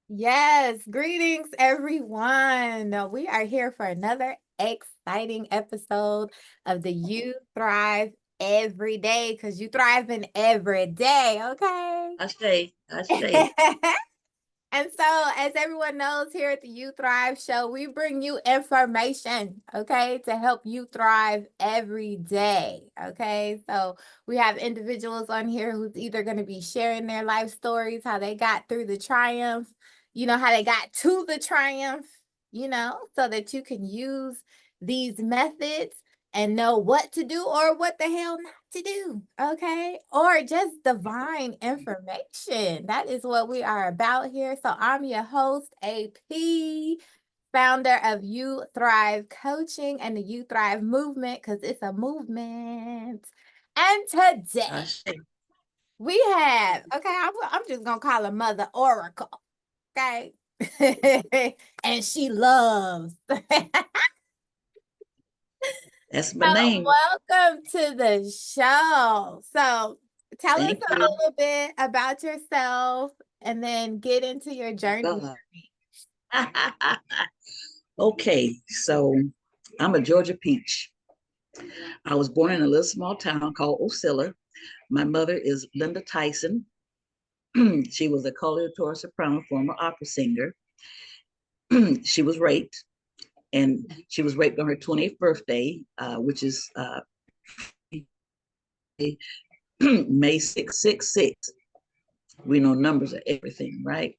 Yes, greetings, everyone. We are here for another exciting episode of the You Thrive Every Day because you thriving every day, okay? I say, And so, as everyone knows, here at the You Thrive Show, we bring you information, okay, to help you thrive every day, okay? So, we have individuals on here who's either going to be sharing their life stories, how they got through the triumph, how they got to the triumph, so that you can use these methods and know what to do or what the hell not to do, okay? Or just divine information. That is what we are about here. So I'm your host, AP, founder of You Thrive Coaching and the You Thrive Movement, because it's a movement. And I today say. we have, okay, I'm just going to call her Mother Oracle, okay? And she loves. That's my So, name. welcome to the show. So, tell us Thank a you. little bit about yourself and then get into your Oh journey. God. Okay, so I'm a Georgia peach. I was born in a little small town called Osceola. My mother is Linda Tyson. She was a coloratura soprano, former opera singer. She was raped, and she was raped on her 20th birthday, which is May 666. We know numbers are everything, right?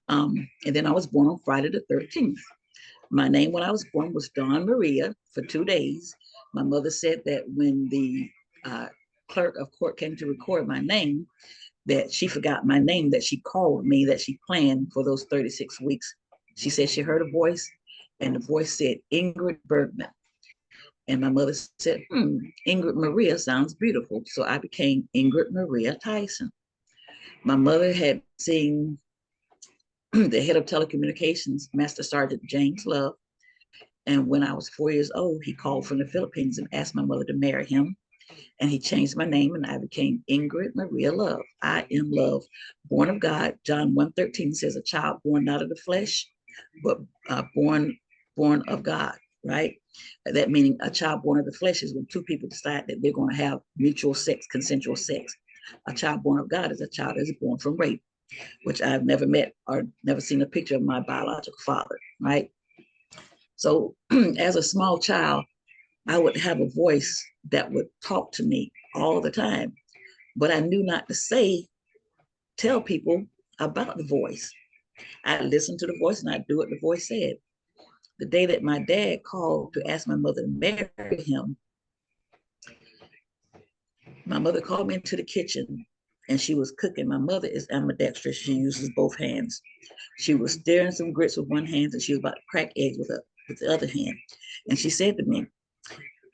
And then I was born on Friday the 13th. My name when I was born was Dawn Maria for 2 days. My mother said that when the uh, clerk of court came to record my name, that she forgot my name, that she called me, that she planned for those 36 weeks. She said she heard a voice, and the voice said Ingrid Bergman. And my mother said, Ingrid Maria sounds beautiful. So I became Ingrid Maria Tyson. My mother had seen the head of telecommunications, Master Sergeant James Love. And when I was 4 years old, he called from the Philippines and asked my mother to marry him. And he changed my name and I became Ingrid Maria Love. I am love, born of God. John 1:13 says a child born not of the flesh, but born of God, right? That meaning a child born of the flesh is when two people decide that they're going to have mutual sex, consensual sex. A child born of God is a child that is born from rape, which I've never met or never seen a picture of my biological father, right? So as a small child, I would have a voice that would talk to me all the time, but I knew not to tell people about the voice. I listened to the voice and I do what the voice said. The day that my dad called to ask my mother to marry him, my mother called me into the kitchen and she was cooking. My mother is ambidextrous. She uses both hands. She was stirring some grits with one hand and she was about to crack eggs with the other hand. And she said to me,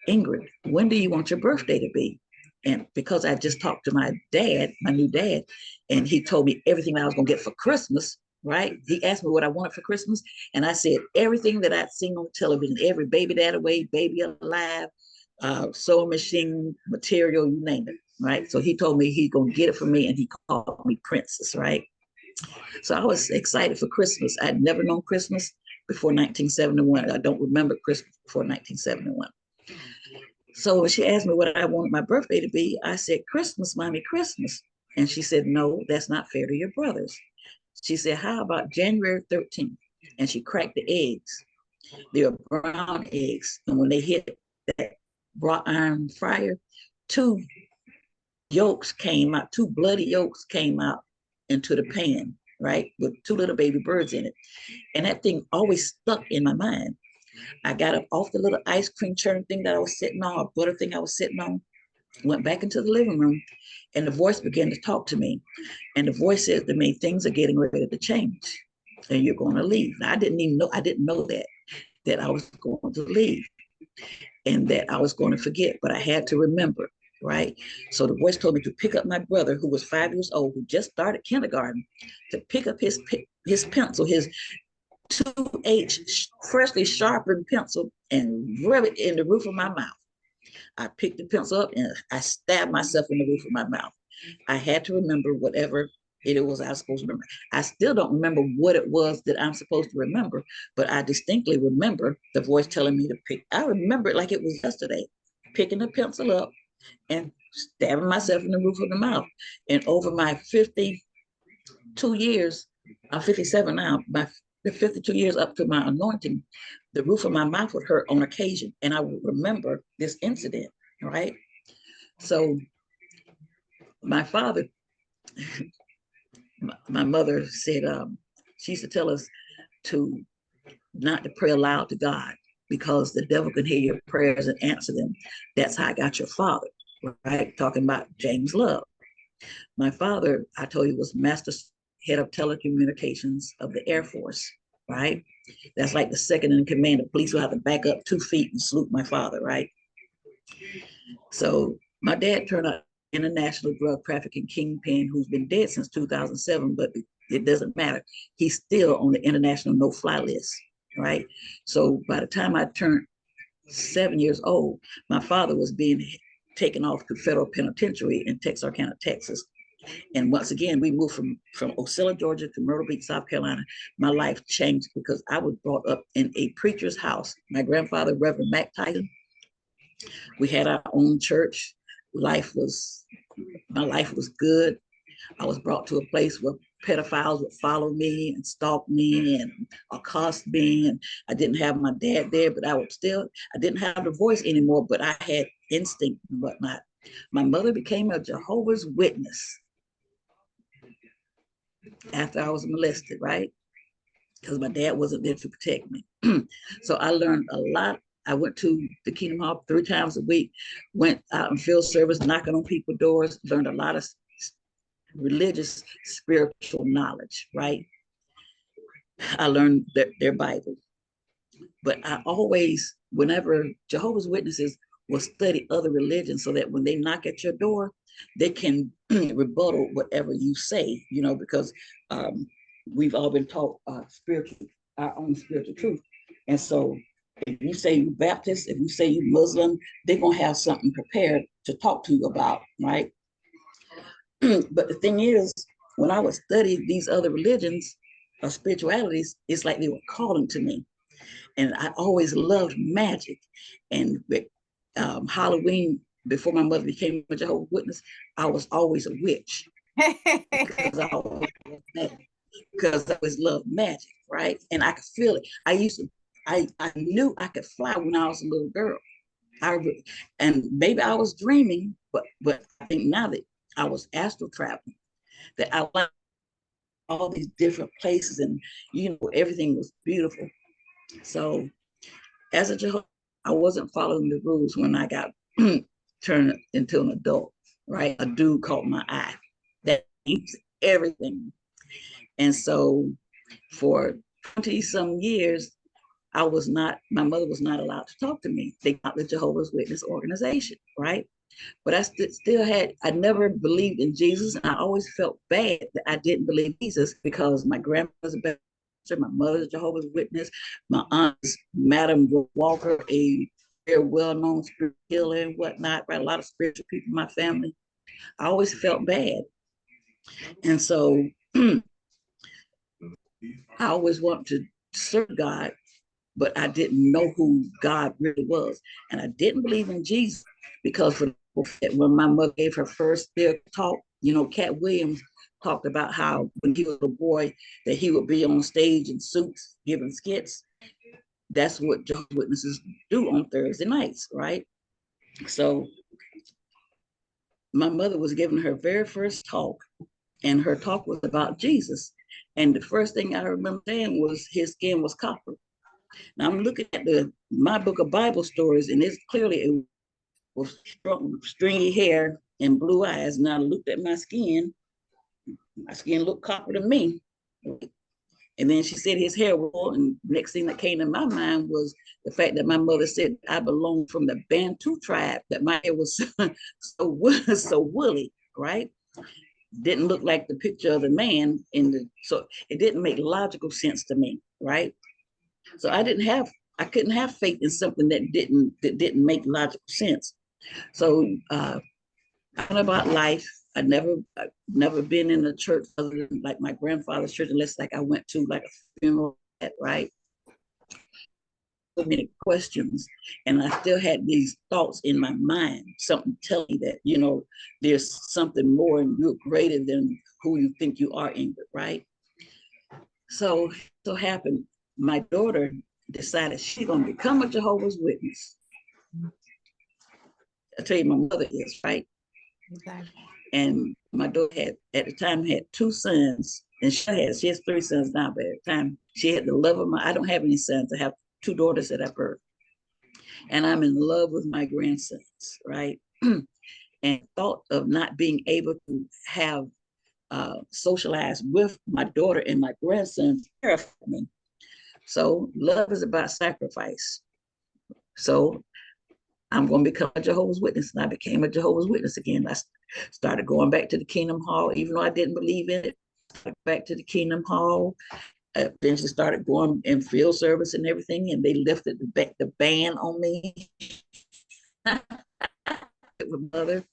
Ingrid, when do you want your birthday to be? And because I just talked to my dad, my new dad, and he told me everything I was going to get for Christmas, right? He asked me what I wanted for Christmas. And I said everything that I'd seen on television, every baby that away, baby alive, sewing machine material, you name it, right? So he told me he's going to get it for me and he called me Princess, right? So I was excited for Christmas. I'd never known Christmas before 1971. I don't remember Christmas before 1971. So when she asked me what I wanted my birthday to be, I said, Christmas, mommy, Christmas. And she said, no, that's not fair to your brothers. She said, how about January 13th? And she cracked the eggs. They were brown eggs. And when they hit that wrought iron fryer, two yolks came out, two bloody yolks came out into the pan, right? With two little baby birds in it. And that thing always stuck in my mind. I got up off the little ice cream churn thing that I was sitting on, or butter thing I was sitting on, went back into the living room, and the voice began to talk to me. And the voice said to me, things are getting ready to change, and you're going to leave. Now, I didn't know that I was going to leave and that I was going to forget, but I had to remember, right? So the voice told me to pick up my brother, who was 5 years old, who just started kindergarten, to pick up his pencil, his 2H freshly sharpened pencil, and rub it in the roof of my mouth. I picked the pencil up and I stabbed myself in the roof of my mouth. I had to remember whatever it was I was supposed to remember. I still don't remember what it was that I'm supposed to remember, but I distinctly remember the voice telling me to pick. I remember it like it was yesterday, picking the pencil up and stabbing myself in the roof of the mouth. And over my 52 years, I'm 57 now, the 52 years up to my anointing, the roof of my mouth would hurt on occasion. And I would remember this incident, right? So my father, my mother said, she used to tell us to not to pray aloud to God because the devil can hear your prayers and answer them. That's how I got your father, right? Talking about James Love. My father, I told you, was master head of telecommunications of the Air Force, right? That's like the second in command. The police will have to back up 2 feet and salute my father, right? So my dad turned out international drug trafficking kingpin who's been dead since 2007, but it doesn't matter. He's still on the international no-fly list, right? So by the time I turned 7 years old, my father was being taken off to federal penitentiary in Texarkana, Texas. And once again, we moved from Ocilla, Georgia to Myrtle Beach, South Carolina. My life changed because I was brought up in a preacher's house. My grandfather, Reverend Mac Tyson, we had our own church. My life was good. I was brought to a place where pedophiles would follow me and stalk me and accost me. And I didn't have my dad there, but I didn't have the voice anymore, but I had instinct and whatnot. My mother became a Jehovah's Witness after I was molested, right? Because my dad wasn't there to protect me. So I learned a lot. I went to the Kingdom Hall 3 times a week, went out in field service, knocking on people's doors, learned a lot of religious, spiritual knowledge, right? I learned their Bible. But I always, whenever Jehovah's Witnesses will study other religions so that when they knock at your door, they can rebuttal whatever you say, because we've all been taught our own spiritual truth. And so if you say you Baptist, if you say you Muslim, they're going to have something prepared to talk to you about, right? But the thing is, when I would study these other religions or spiritualities, it's like they were calling to me. And I always loved magic. And Halloween, before my mother became a Jehovah's Witness, I was always a witch because I always loved magic, right? And I could feel it. I knew I could fly when I was a little girl. And maybe I was dreaming, but I think now that I was astral traveling, that I liked all these different places, and everything was beautiful. So as a Jehovah, I wasn't following the rules when I got turned into an adult, right? A dude caught my eye. That changed everything. And so for 20 some years, my mother was not allowed to talk to me. They got the Jehovah's Witness organization, right? But I never believed in Jesus. And I always felt bad that I didn't believe Jesus because my grandmother's a Baptist, my mother's Jehovah's Witness, my aunt is Madam Walker, a very well-known spiritual healer and whatnot, right? A lot of spiritual people in my family. I always felt bad. And so I always wanted to serve God, but I didn't know who God really was. And I didn't believe in Jesus because when my mother gave her first spiritual talk, Cat Williams talked about how when he was a boy that he would be on stage in suits giving skits. That's what Jehovah's Witnesses do on Thursday nights, right? So my mother was giving her very first talk, and her talk was about Jesus. And the first thing I remember saying was his skin was copper. Now I'm looking at my book of Bible stories, and it's clearly it was stringy hair and blue eyes. And I looked at my skin looked copper to me. And then she said his hair was, and next thing that came to my mind was the fact that my mother said I belonged from the Bantu tribe, that my hair was so woolly, right? Didn't look like the picture of the man so it didn't make logical sense to me, right? So I couldn't have faith in something that didn't make logical sense. So I learned about life, I've never been in a church other than like my grandfather's church, unless like I went to like a funeral, right? So many questions, and I still had these thoughts in my mind, something telling me that, there's something more and you're greater than who you think you are, Ingrid, right? So happened, my daughter decided she's gonna become a Jehovah's Witness. I tell you, my mother is, right? Okay. And my daughter had at the time had two sons, and she has three sons now, but at the time she had the love of my, I don't have any sons. I have two daughters that I've birthed. And I'm in love with my grandsons, right? And thought of not being able to have socialize with my daughter and my grandsons terrified me. So love is about sacrifice. So I'm going to become a Jehovah's Witness. And I became a Jehovah's Witness again. I started going back to the Kingdom Hall, even though I didn't believe in it. Back to the Kingdom Hall. I eventually started going in field service and everything, and they lifted the ban on me. With mother,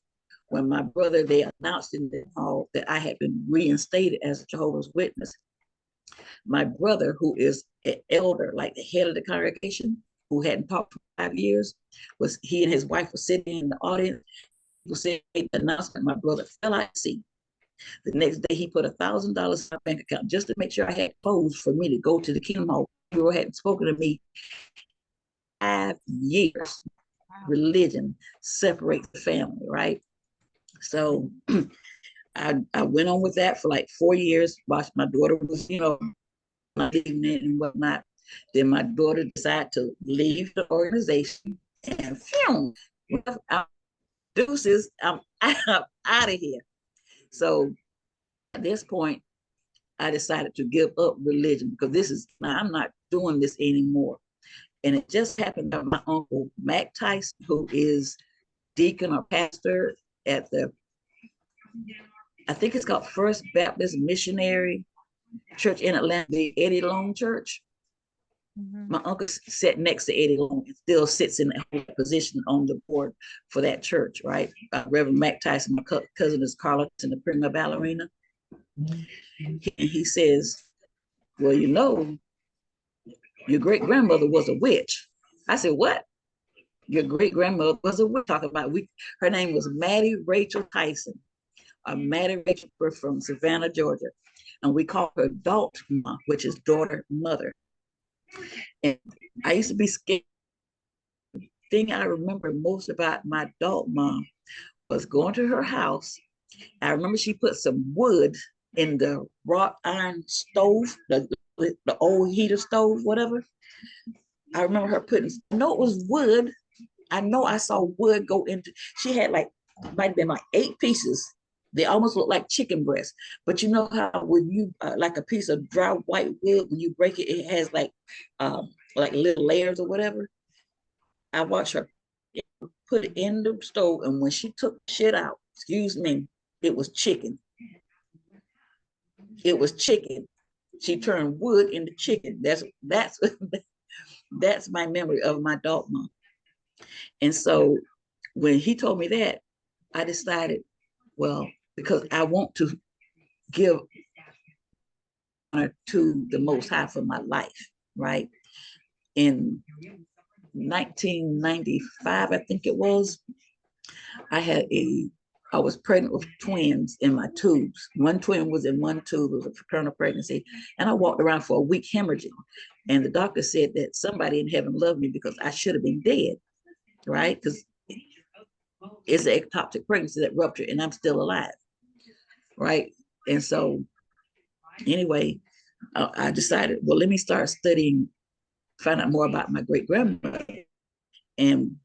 when my brother, they announced in the hall that I had been reinstated as a Jehovah's Witness. My brother, who is an elder, like the head of the congregation, who hadn't talked for 5 years, was he and his wife were sitting in the audience. People said the announcement, my brother fell out of seat. The next day, he put $1,000 in my bank account just to make sure I had clothes for me to go to the Kingdom Hall. People hadn't spoken to me 5 years. Religion separates the family, right? So I went on with that for like 4 years. Watched my daughter was, not leaving it and whatnot. Then my daughter decided to leave the organization, and phew, deuces, I'm out of here. So at this point, I decided to give up religion because I'm not doing this anymore. And it just happened that my uncle, Mac Tyson, who is deacon or pastor at I think it's called First Baptist Missionary Church in Atlanta, the Eddie Long Church. Mm-hmm. My uncle sat next to Eddie Long and still sits in that position on the board for that church, right? Reverend Mac Tyson, my cousin is Carlos in the prima ballerina. Mm-hmm. And he says, well, your great grandmother was a witch. I said, what? Your great grandmother was a witch. Talking about her name was Maddie Rachel Tyson. Maddie Rachel from Savannah, Georgia. And we call her adult mom, which is daughter, mother. And I used to be scared. The thing I remember most about my adult mom was going to her house. I remember she put some wood in the wrought iron stove, the old heater stove, whatever. I remember her I know it was wood. I know I saw wood go into, she had might have been like 8 pieces. They almost look like chicken breasts. But you know how when you, like a piece of dry white wood, when you break it, it has like little layers or whatever. I watched her put it in the stove, and when she took shit out, excuse me, it was chicken. It was chicken. She turned wood into chicken. That's that's my memory of my adult mom. And so when he told me that, I decided, well, because I want to give honor to the Most High for my life, right? In 1995, I think it was, I was pregnant with twins in my tubes. One twin was in one tube, it was a fraternal pregnancy, and I walked around for a week hemorrhaging. And the doctor said that somebody in heaven loved me because I should have been dead, right? Because it's an ectopic pregnancy that ruptured, and I'm still alive, right? And so, anyway, I decided, well, let me start studying, find out more about my great grandmother. And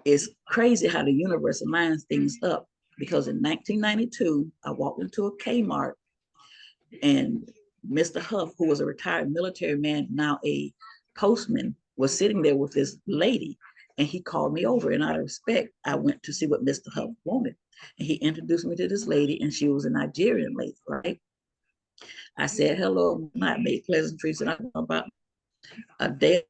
it's crazy how the universe lines things up, because in 1992, I walked into a Kmart, and Mr. Huff, who was a retired military man, now a postman, was sitting there with this lady. And he called me over, and out of respect, I went to see what Mr. Huff wanted. And he introduced me to this lady, and she was a Nigerian lady, right? I said hello, I made pleasantries, and I about a day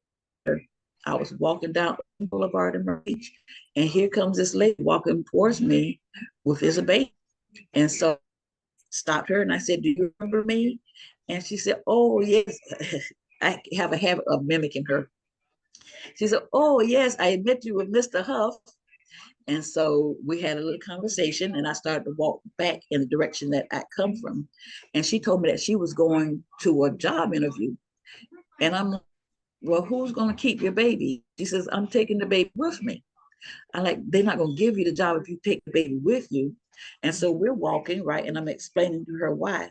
later, I was walking down Boulevard in Myrtle Beach, and here comes this lady walking towards me with this baby. And so stopped her and I said, do you remember me? And she said, oh, yes. I have a habit of mimicking her. She said, oh, yes, I met you with Mr. Huff. And so we had a little conversation and I started to walk back in the direction that I come from. And she told me that she was going to a job interview. And I'm like, well, who's going to keep your baby? She says, I'm taking the baby with me. I like, they're not going to give you the job if you take the baby with you. And so we're walking, right? And I'm explaining to her why.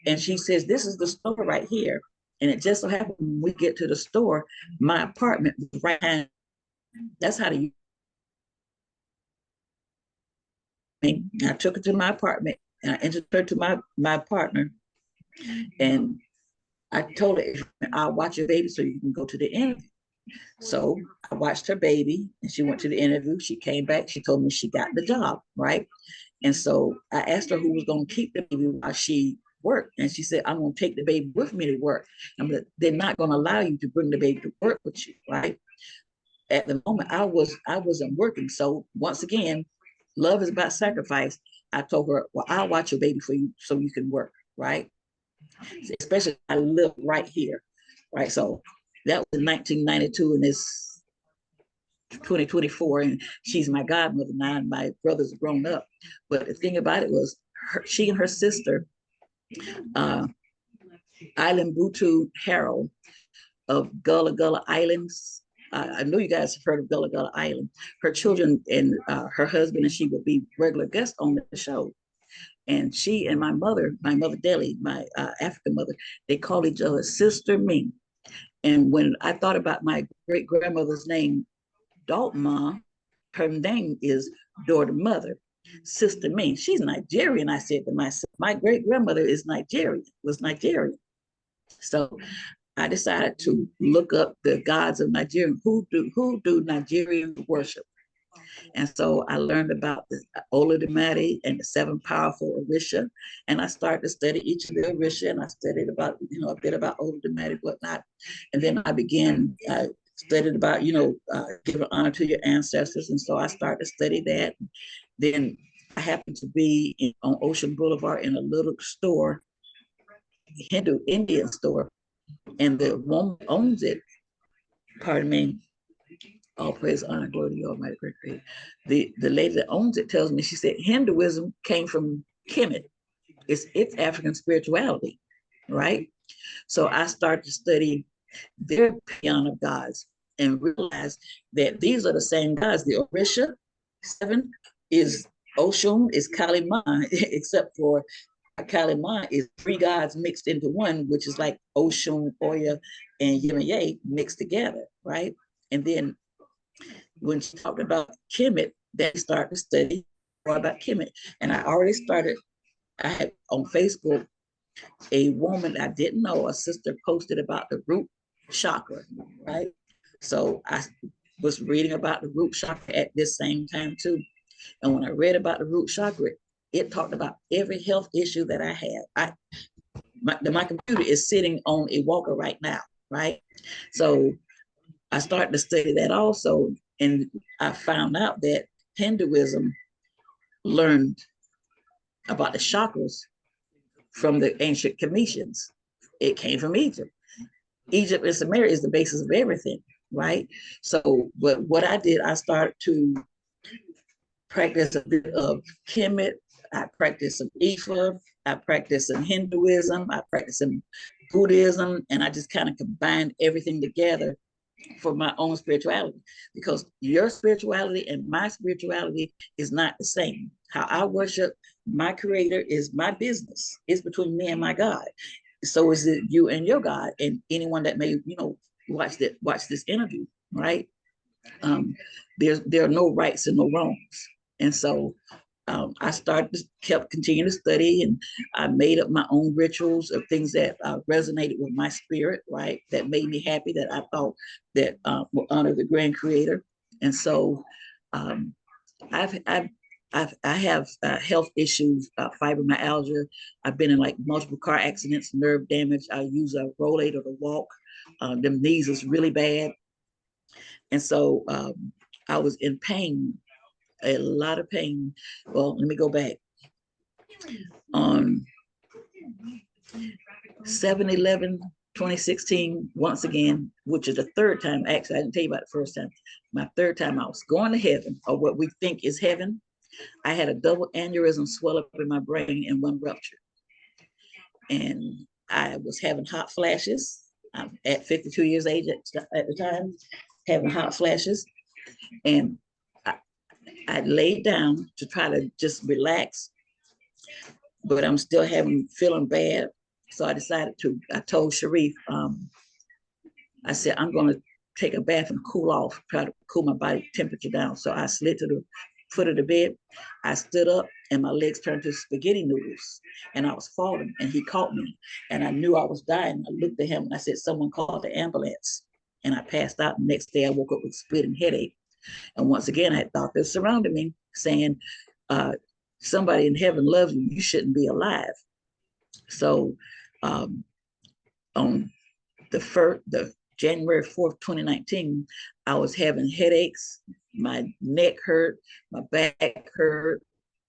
And she says, this is the store right here. And it just so happened when we get to the store, my apartment was right behind. That's how the I took her to my apartment and I introduced her to my partner. And I told her, I'll watch your baby so you can go to the interview. So I watched her baby and she went to the interview. She came back. She told me she got the job, right? And so I asked her who was going to keep the baby while she worked. And she said, I'm going to take the baby with me to work. They're not going to allow you to bring the baby to work with you, right? At the moment, I wasn't working. So once again, love is about sacrifice. I told her, well, I'll watch your baby for you so you can work, right? Especially I live right here, right? So that was in 1992 and it's 2024 and she's my godmother now and my brother's grown up. But the thing about it was she and her sister, uh, Island Butu Harold of Gullah Gullah Islands. I know you guys have heard of Gullah Gullah Island. Her children and her husband and she would be regular guests on the show. And she and my mother Deli, my African mother, they call each other Sister Me. And when I thought about my great grandmother's name, Dalton, her name is daughter mother, Sister Me. She's Nigerian. I said to myself, my great grandmother is Nigerian, was Nigerian. So I decided to look up the gods of Nigeria. Who do Nigerians worship? And so I learned about the Olodumare and the seven powerful Orisha. And I started to study each of the Orisha and I studied about, a bit about Olodumare, whatnot. And then I began, studied about, giving honor to your ancestors. And so I started to study that. Then I happened to be on Ocean Boulevard in a little store, Hindu Indian store. And the woman owns it, pardon me, all praise, honor, glory to you, Almighty Great Creator. The lady that owns it tells me, she said, Hinduism came from Kemet. It's African spirituality, right? So I started to study their pantheon of gods and realized that these are the same gods. The Orisha, seven, is Oshun, is Kali Ma, except for Kali Ma is three gods mixed into one, which is like Oshun, Oya, and Yemaya mixed together, right? And then when she talked about Kemet, they started to study more about Kemet. And I had on Facebook, a woman I didn't know, a sister posted about the root chakra, right? So I was reading about the root chakra at this same time too. And when I read about the root chakra, it talked about every health issue that I had. My computer is sitting on a walker right now, right? So I started to study that also, and I found out that Hinduism learned about the chakras from the ancient Cometians. It came from Egypt. Egypt and Samaria is the basis of everything, right? So, but what I did, I started to practice a bit of Kemet. I practiced some Ifa. I practiced some Hinduism. I practiced some Buddhism, and I just kind of combined everything together for my own spirituality, because your spirituality and my spirituality is not the same. How I worship my creator is my business. It's between me and my God. So is it you and your God and anyone that may, watch this interview, right? Um, there are no rights and no wrongs. And so I kept continuing to study, and I made up my own rituals of things that resonated with my spirit, right? That made me happy, that I thought that will honor the grand creator. And so um, I have health issues, fibromyalgia. I've been in like multiple car accidents, nerve damage. I use a rollator to walk. Them knees is really bad. And so I was in pain, a lot of pain. Well, let me go back. On 7/11, 2016, once again, which is the third time, actually, I didn't tell you about the first time. My third time I was going to heaven, or what we think is heaven. I had a double aneurysm swell up in my brain and one rupture. And I was having hot flashes. I'm at 52 years age at the time, having hot flashes. And I laid down to try to just relax, but I'm still feeling bad. So I told Sharif, I said, I'm going to take a bath and cool off, try to cool my body temperature down. So I slid to the foot of the bed. I stood up and my legs turned to spaghetti noodles and I was falling and he caught me and I knew I was dying. I looked at him and I said, someone called the ambulance, and I passed out. The next day I woke up with a splitting headache. And once again, I had doctors surrounding me saying, somebody in heaven loves you. You shouldn't be alive. So on the January 4th, 2019, I was having headaches. My neck hurt, my back hurt,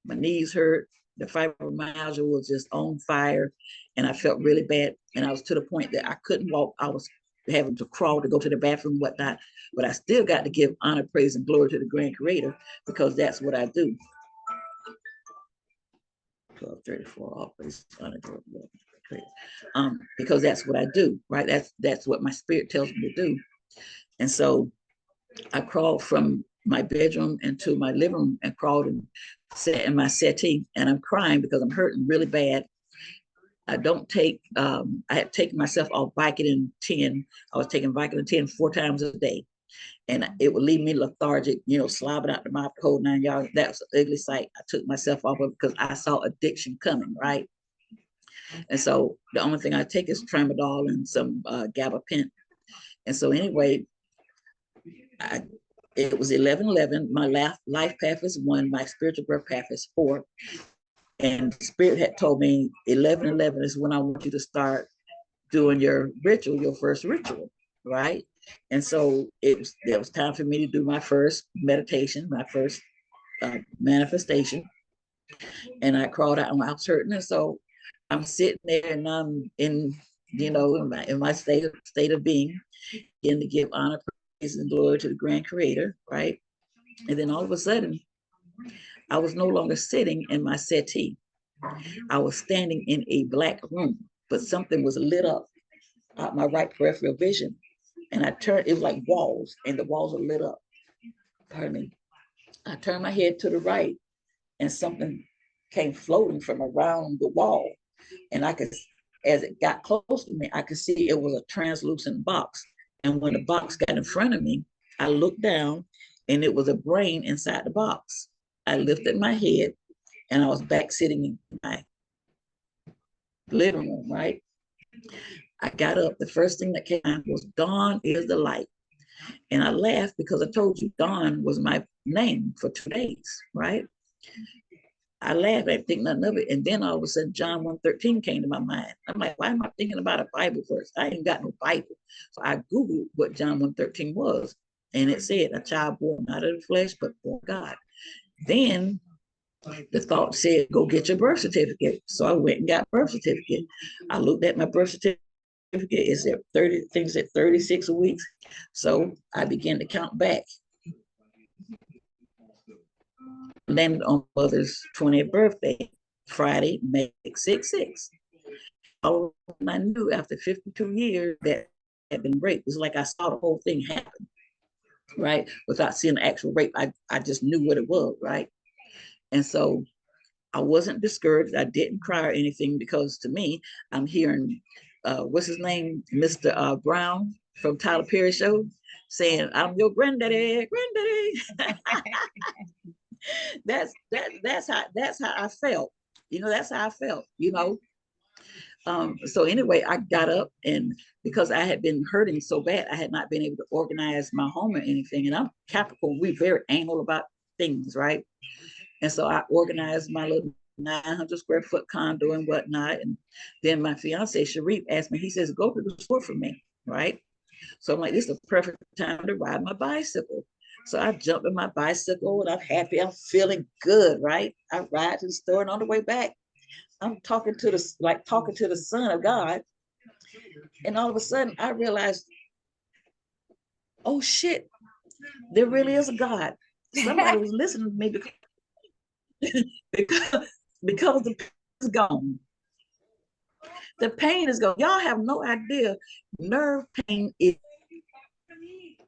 my knees hurt. The fibromyalgia was just on fire, and I felt really bad. And I was to the point that I couldn't walk. I was having to crawl to go to the bathroom, whatnot. But I still got to give honor, praise, and glory to the Grand Creator, because that's what I do. 12:34, all praise, honor, glory, because that's what I do, right? That's what my spirit tells me to do. And so I crawled from my bedroom into my living room and crawled and sat in my settee, and I'm crying because I'm hurting really bad. I had taken myself off Vicodin 10. I was taking Vicodin 10 4 times a day, and it would leave me lethargic, slobbing out the mouth, cold 9 yards. That was an ugly sight. I took myself off of it because I saw addiction coming, right? And so the only thing I take is tramadol and some gabapentin. And so anyway, it was 11/11. My life path is 1. My spiritual birth path is 4. And Spirit had told me 11/11 is when I want you to start doing your ritual, your first ritual, right? And so it was time for me to do my first meditation, my first manifestation. And I crawled out and I was hurting. And so I'm sitting there and I'm in my state of being, and to give honor, praise, and glory to the Grand Creator, right? And then all of a sudden, I was no longer sitting in my settee. I was standing in a black room, but something was lit up out my right peripheral vision. And I turned, it was like walls, and the walls were lit up. Pardon me. I turned my head to the right, and something came floating from around the wall. And I could, as it got close to me, I could see it was a translucent box. And when the box got in front of me, I looked down and it was a brain inside the box. I lifted my head and I was back sitting in my living room, right? I got up. The first thing that came out was dawn is the light. And I laughed because I told you dawn was my name for 2 days, right? I laughed, I didn't think nothing of it. And then all of a sudden, John 1:13 came to my mind. I'm like, why am I thinking about a Bible verse? I ain't got no Bible. So I Googled what John 1:13 was. And it said, a child born not of the flesh, but born of God. Then the thought said, go get your birth certificate. So I went and got birth certificate. I looked at my birth certificate. It said 30 things at 36 weeks. So I began to count back. Landed on mother's 20th birthday, Friday, May 6/6. All I knew after 52 years that had been raped. It's like I saw the whole thing happen, right? Without seeing the actual rape, I just knew what it was, right? And so I wasn't discouraged. I didn't cry or anything, because to me, I'm hearing, what's his name? Mr. Brown from Tyler Perry show saying, I'm your granddaddy. That's how I felt. That's how I felt, So anyway, I got up, and because I had been hurting so bad, I had not been able to organize my home or anything. And I'm Capricorn, we're very anal about things, right? And so I organized my little 900 square foot condo and whatnot. And then my fiance, Sharif, asked me, he says, go to the store for me, right? So I'm like, this is the perfect time to ride my bicycle. So I jumped on my bicycle and I'm happy. I'm feeling good, right? I ride to the store, and on the way back, I'm talking to the Son of God, and all of a sudden I realized, oh shit, there really is a God. Somebody was listening to me because, because the pain is gone. The pain is gone. Y'all have no idea. Nerve pain is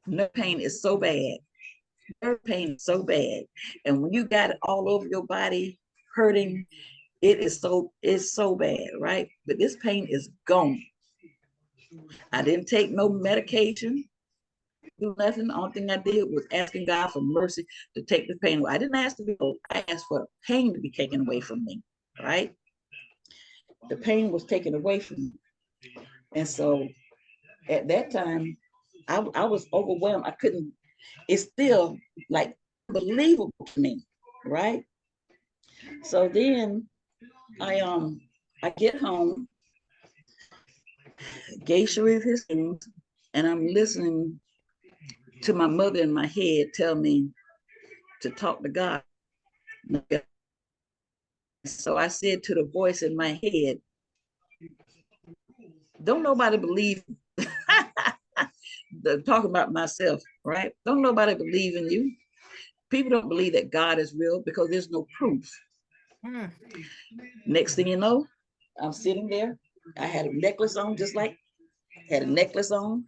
nerve pain is so bad. Nerve pain is so bad. And when you got it all over your body hurting, it's so bad, right? But this pain is gone. I didn't take no medication, do nothing. The only thing I did was asking God for mercy to take the pain away. I didn't ask to be old. I asked for the pain to be taken away from me, right? The pain was taken away from me. And so at that time, I was overwhelmed. I couldn't, it's still like believable to me, right? So then I get home, gave Sharif his things, and I'm listening to my mother in my head tell me to talk to God. So I said to the voice in my head, don't nobody believe talking about myself, right? Don't nobody believe in you. People don't believe that God is real because there's no proof. Next thing you know, I'm sitting there. I had a necklace on, had a necklace on.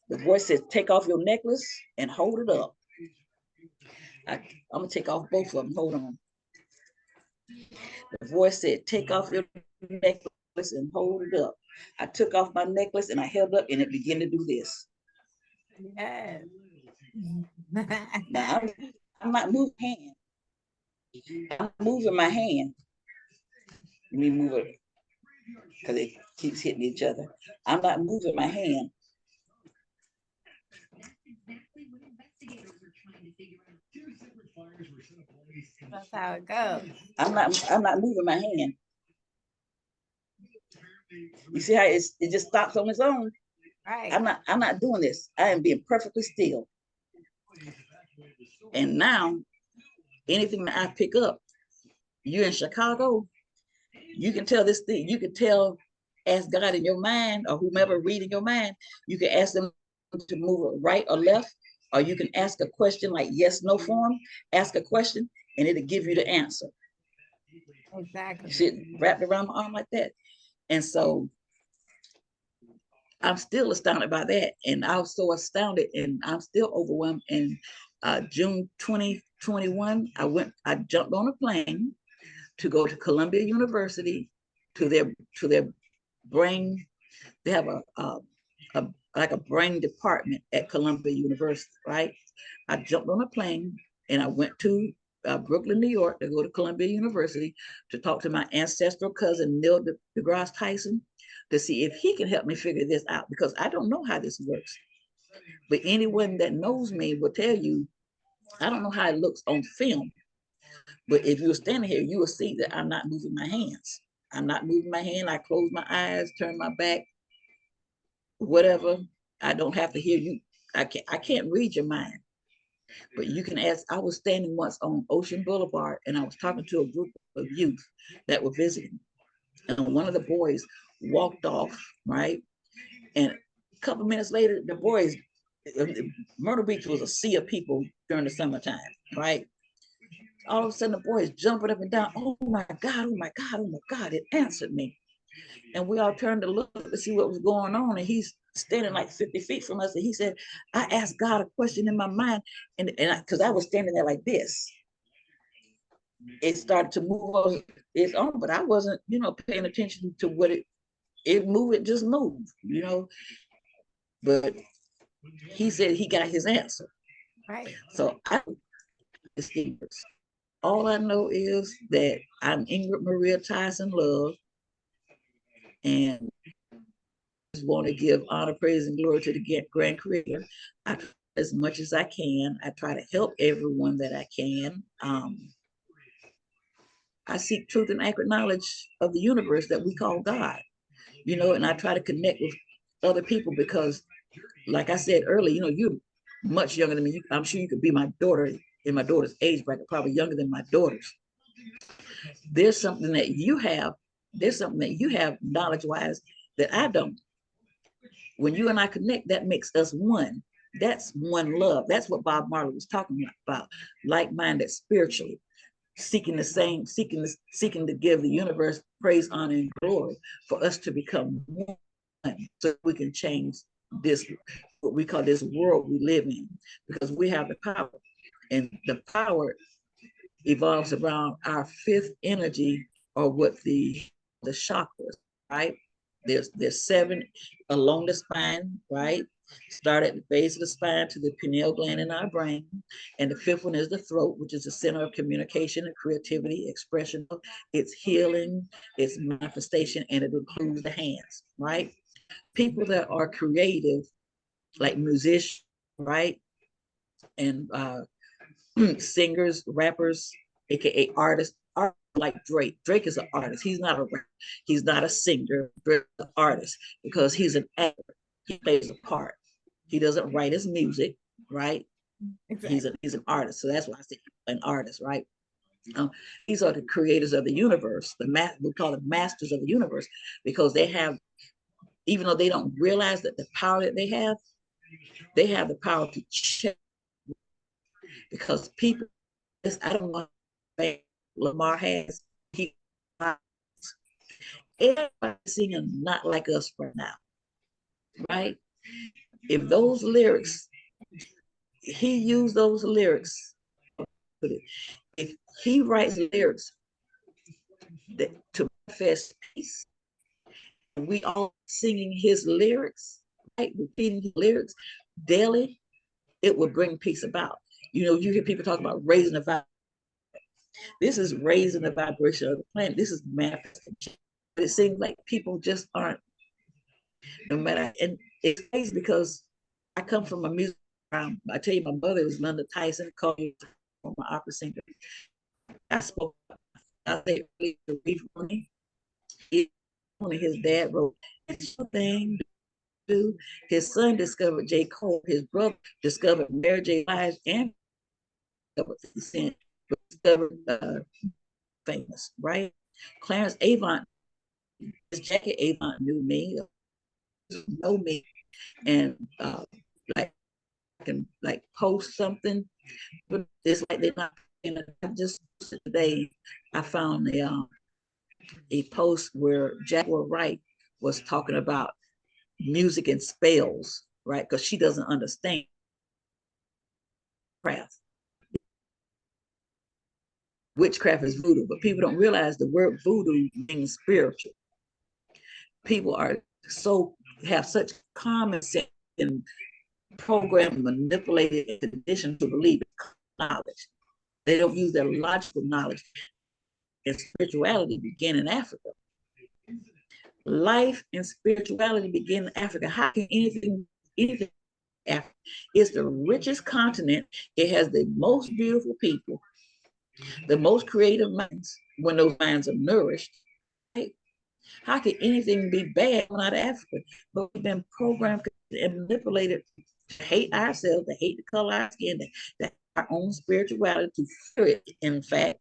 The voice says, take off your necklace and hold it up. I'm gonna take off both of them. Hold on. The voice said, take off your necklace and hold it up. I took off my necklace and I held up and it began to do this. Yes. Now I'm not moving hand. I'm moving my hand. Let me move it because it keeps hitting each other. I'm not moving my hand. That's how it goes. I'm not moving my hand. You see how it just stops on its own? Right. I'm not doing this. I am being perfectly still. And now anything that I pick up, you're in Chicago, you can tell this thing, you can tell, ask God in your mind or whomever reading your mind, you can ask them to move it right or left, or you can ask a question like yes, no form, ask a question and it'll give you the answer. Exactly. You see it wrapped around my arm like that. And so I'm still astounded by that. And I was so astounded and I'm still overwhelmed. In June 2021, I jumped on a plane to go to Columbia University to their brain. They have a like a brain department at Columbia University, right? I jumped on a plane and I went to Brooklyn, New York to go to Columbia University to talk to my ancestral cousin, Neil deGrasse Tyson, to see if he can help me figure this out because I don't know how this works. But anyone that knows me will tell you, I don't know how it looks on film, but if you're standing here, you will see that I'm not moving my hands. I'm not moving my hand. I close my eyes, turn my back, whatever. I don't have to hear you. I can't read your mind. But you can ask. I was standing once on Ocean Boulevard and I was talking to a group of youth that were visiting. And one of the boys walked off, right? And a couple minutes later, the boys, Myrtle Beach was a sea of people during the summertime, right? All of a sudden, the boys jumping up and down. Oh my God, oh my God, oh my God, it answered me. And we all turned to look to see what was going on. And he's standing like 50 feet from us. And he said, I asked God a question in my mind. And because I was standing there like this, it started to move on its own, but I wasn't, paying attention to what it moved, it just moved, But he said he got his answer. Right. So I distinguish. All I know is that I'm Ingrid Maria Tyson Love, and just want to give honor, praise, and glory to the grand creator. I try as much as I can. I try to help everyone that I can. I seek truth and accurate knowledge of the universe that we call God, and I try to connect with other people because, like I said earlier, you're much younger than me. I'm sure you could be my daughter in my daughter's age bracket, probably younger than my daughters. There's something that you have, there's something that you have knowledge-wise that I don't. When you and I connect, that makes us one. That's one love. That's what Bob Marley was talking about. Like-minded spiritually, seeking the same, seeking to give the universe praise, honor, and glory for us to become one, so we can change this, what we call this world we live in, because we have the power, and the power evolves around our fifth energy, or what the chakras, right? There's seven along the spine, right? Start at the base of the spine to the pineal gland in our brain. And the fifth one is the throat, which is the center of communication and creativity, expression. It's healing, it's manifestation, and it includes the hands, right? People that are creative, like musicians, right? And singers, rappers, aka artists, are like Drake. Drake is an artist. He's not a rapper. He's not a singer. Drake's an artist because he's an actor. He plays a part. He doesn't write his music, right? Exactly. He's an artist. So that's why I say an artist, right? These are the creators of the universe. We call them masters of the universe, because they have, even though they don't realize that the power that they have the power to check, because people, I don't know what Lamar has. He, everybody singing not like us right now, right? If those lyrics, he used those lyrics, if he writes lyrics that, to manifest peace, and we all singing his lyrics, right? Repeating his lyrics daily, it will bring peace about. You know, you hear people talk about raising the vibration. This is raising the vibration of the planet. This is manifestation. But it seems like people just aren't, no matter, and it's crazy because I come from a music background. I tell you, my mother was Linda Tyson, called me from my opera singer. I spoke, I think, his dad wrote, "It's your thing to do." His son discovered J. Cole. His brother discovered Mary J. Blige, and discovered famous, right? Clarence Avant, his Jackie Avant knew me, know me, and like can like post something, but it's like they're not. And I just today I found a post where Jaguar Wright was talking about music and spells, right? Because she doesn't understand craft. Witchcraft is voodoo, but people don't realize the word voodoo means spiritual. People are so, have such common sense and programmed, manipulated, and conditioned to believe knowledge. They don't use their logical knowledge. And spirituality began in Africa. Life and spirituality began in Africa. How can anything Africa? It's the richest continent. It has the most beautiful people, the most creative minds, when those minds are nourished. Right? How can anything be bad out of Africa? But we've been programmed and manipulated to hate ourselves, to hate the color of our skin, to our own spirituality, to fear it. In fact,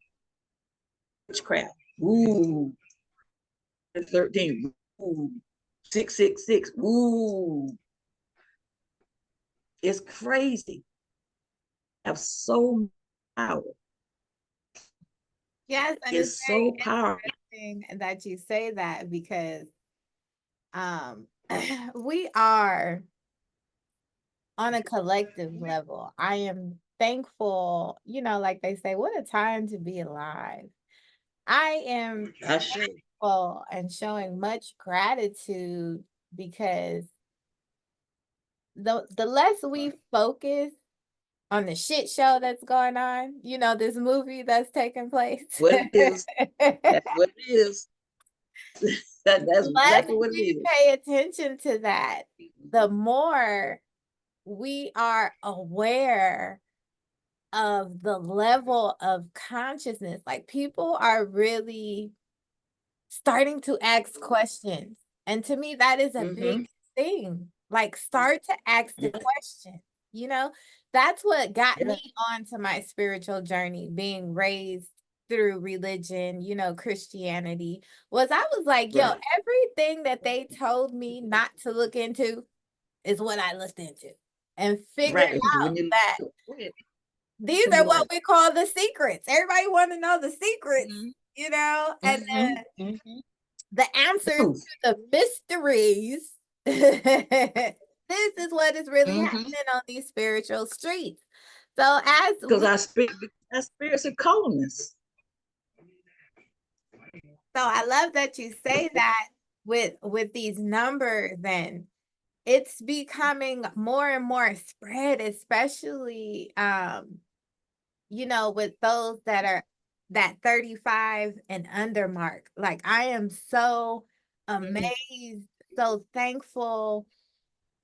witchcraft. Ooh, 13. Ooh, 666. Ooh, it's crazy. Have so much power. Yes, and it's It's very so powerful. interesting that you say that because um we are on a collective level. I am thankful, you know, like they say, what a time to be alive. I am I should. thankful and showing much gratitude because the less we focus on the shit show that's going on, you know, this movie that's taking place. What it is, that's what it is. That's Less exactly what it we is. pay attention to that, the more we are aware of the level of consciousness. Like people are really starting to ask questions. And to me, that is a big Mm-hmm. thing. Like start to ask the Yeah, question. You know, that's what got yeah. me onto my spiritual journey, being raised through religion, Christianity, was I was like, yo, Right. everything that they told me not to look into is what I looked into and figured Right. out When you that go ahead, these when are you what like, we call the secrets. Everybody want to know the secrets, mm-hmm, and mm-hmm, mm-hmm. the answers Truth. to the mysteries. This is what is really Mm-hmm. happening on these spiritual streets. So as Because we our spirits are calling us. so I love that you say that with these numbers, and it's becoming more and more spread, especially with those that are that 35 and under mark. Like I am so Mm-hmm. amazed, so thankful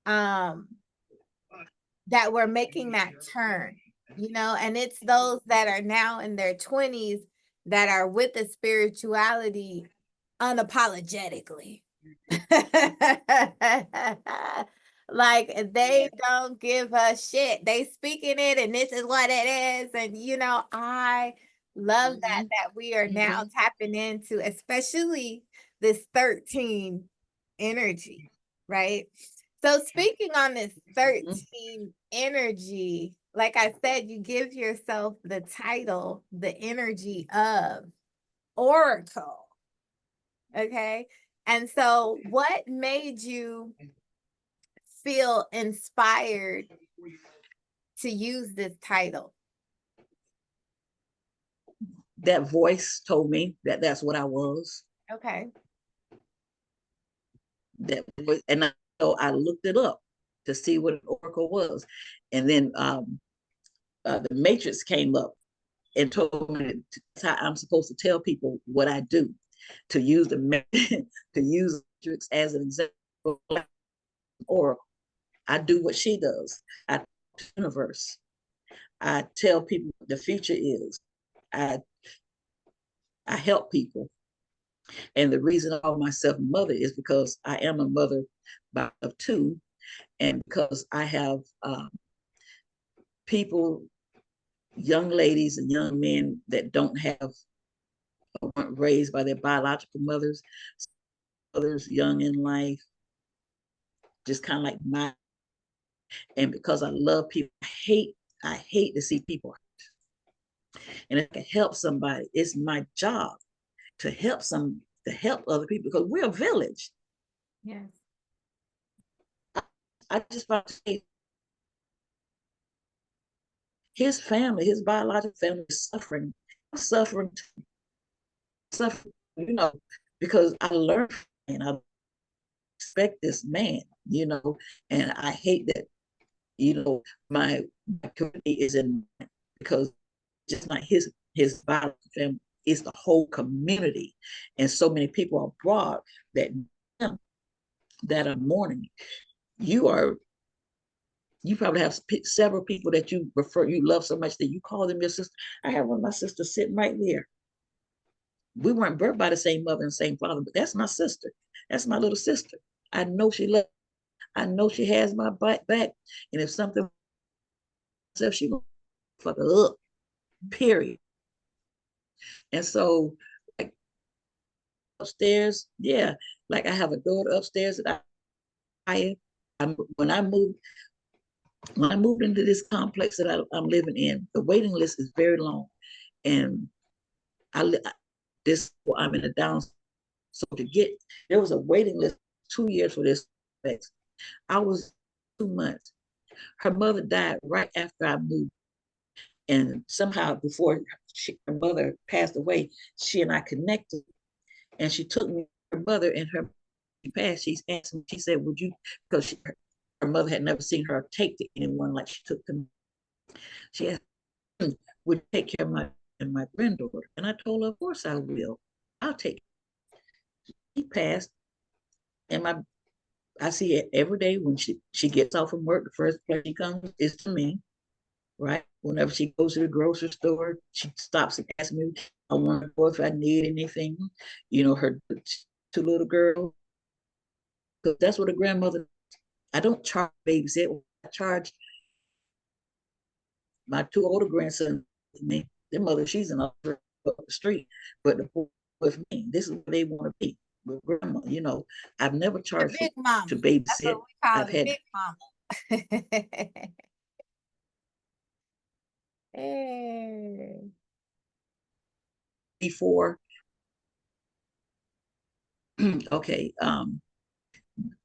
um that we're making that turn, and it's those that are now in their 20s that are with the spirituality unapologetically. Like they don't give a shit. They speaking it and this is what it is. And I love Mm-hmm. that we are now Mm-hmm. tapping into especially this 13 energy, right? So speaking on this Mm-hmm. 13 energy, like I said, you give yourself the title, the energy of Oracle. Okay. And so what made you feel inspired to use this title? That voice told me that that's what I was. Okay. That voice, and so I looked it up to see what an oracle was, and then the matrix came up and told me that's how I'm supposed to tell people what I do, to use the to use the matrix as an example. Oracle, I do what she does. I the universe. I tell people what the future is. I I help people. And the reason I call myself mother is because I am a mother of two, and because I have people, young ladies and young men that don't have weren't raised by their biological mothers, others young in life, just kind of like my. And because I love people, I hate to see people. And if I can help somebody, it's my job to help other people because we're a village. Yes. I just want to say his family, his biological family is suffering. I'm suffering, because I learned and I respect this man, and I hate that, my community is in because just not his biological family, it's the whole community. And so many people abroad that that are mourning. You are you probably have several people that you love so much that you call them your sister. I have one of my sisters sitting right there. We weren't birthed by the same mother and same father, but that's my sister. That's my little sister. I know she loves. I know she has my back. And if something, if she will fuck her up, period. And so, like upstairs, yeah, like I have a daughter upstairs that I when I moved when I moved into this complex that I'm living in, the waiting list is very long, and I this I'm in a down. So to get there was a waiting list 2 years for this complex. I was 2 months. Her mother died right after I moved, and somehow before her mother passed away, she and I connected, and she took me to her mother, and her she passed. She asked me. She said, "Would you?" Because her mother had never seen her take to anyone like she took to me. She asked, "Would you take care of my granddaughter?" And I told her, "Of course I will. I'll take." She passed, and my I see it every day when she gets off from work. The first place she comes is to me, right? Whenever she goes to the grocery store, she stops and asks me, I want to know if I need anything. Her two little girls, because that's what a grandmother. I don't charge babysit. I charge my two older grandsons. Me, their mother, she's an older. up the street, but the boy with me, this is where they want to be with grandma. I've never The charged for big mama. to That's what babysit. we call I've the had big mama. Hey. before. Okay.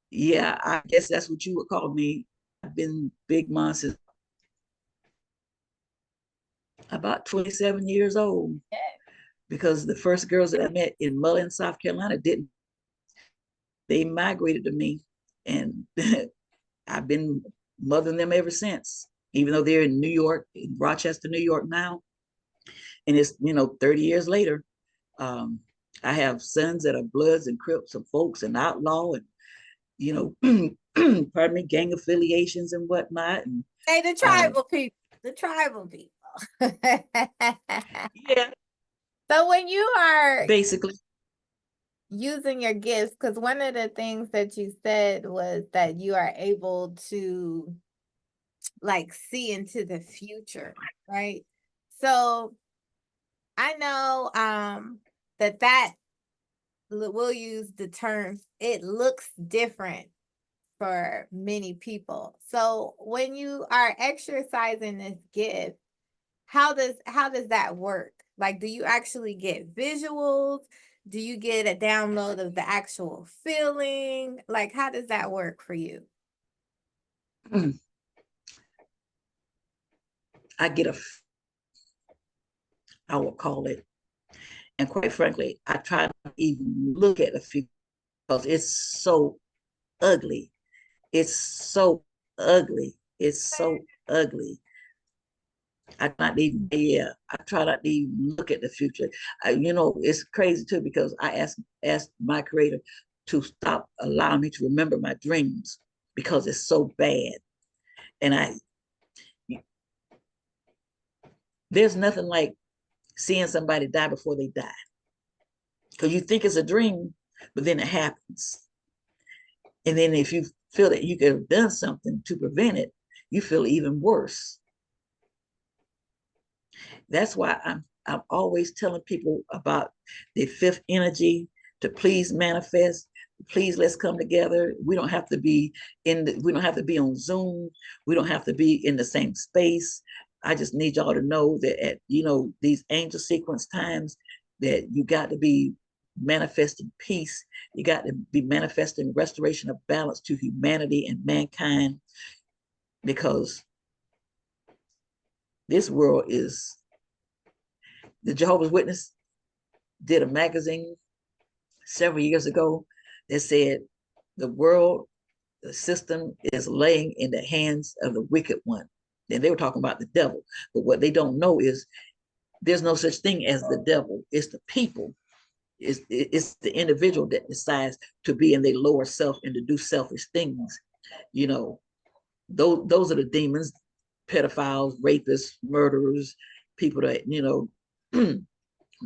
Yeah, I guess that's what you would call me. I've been big mom since about 27 years old, Yeah. because the first girls that I met in Mullen, South Carolina, didn't. They migrated to me, and I've been mothering them ever since. Even though they're in New York, in Rochester, New York now, and it's 30 years later. Um, I have sons that are Bloods and Crips and folks and outlaw and pardon me, gang affiliations and whatnot. And Hey, the uh, tribal people. The tribal people. yeah, So when you are basically. using your gifts, because one of the things that you said was that you are able to like see into the future, right? So I know that we'll use the term it looks different for many people. So when you are exercising this gift, how does that work? Like, do you actually get visuals? Do you get a download of the actual feeling? Like, how does that work for you? I get I will call it, and quite frankly, I try not to even look at the future because it's so ugly. It's so ugly. It's so ugly. I try not to even look at the future. It's crazy too, because I asked my creator to stop allowing me to remember my dreams because it's so bad. And there's nothing like seeing somebody die before they die, because you think it's a dream, but then it happens. And then if you feel that you could have done something to prevent it, you feel even worse. That's why I'm always telling people about the fifth energy, to please manifest. Please, let's come together. We don't have to be on Zoom. We don't have to be in the same space. I just need y'all to know that at these angel sequence times, that you got to be manifesting peace. You got to be manifesting restoration of balance to humanity and mankind, because this world is, the Jehovah's Witness did a magazine several years ago that said the world, the system is laying in the hands of the wicked one. And they were talking about the devil. But what they don't know is there's no such thing as the devil. It's the people. It's the individual that decides to be in their lower self and to do selfish things. You know, those are the demons, pedophiles, rapists, murderers, people that,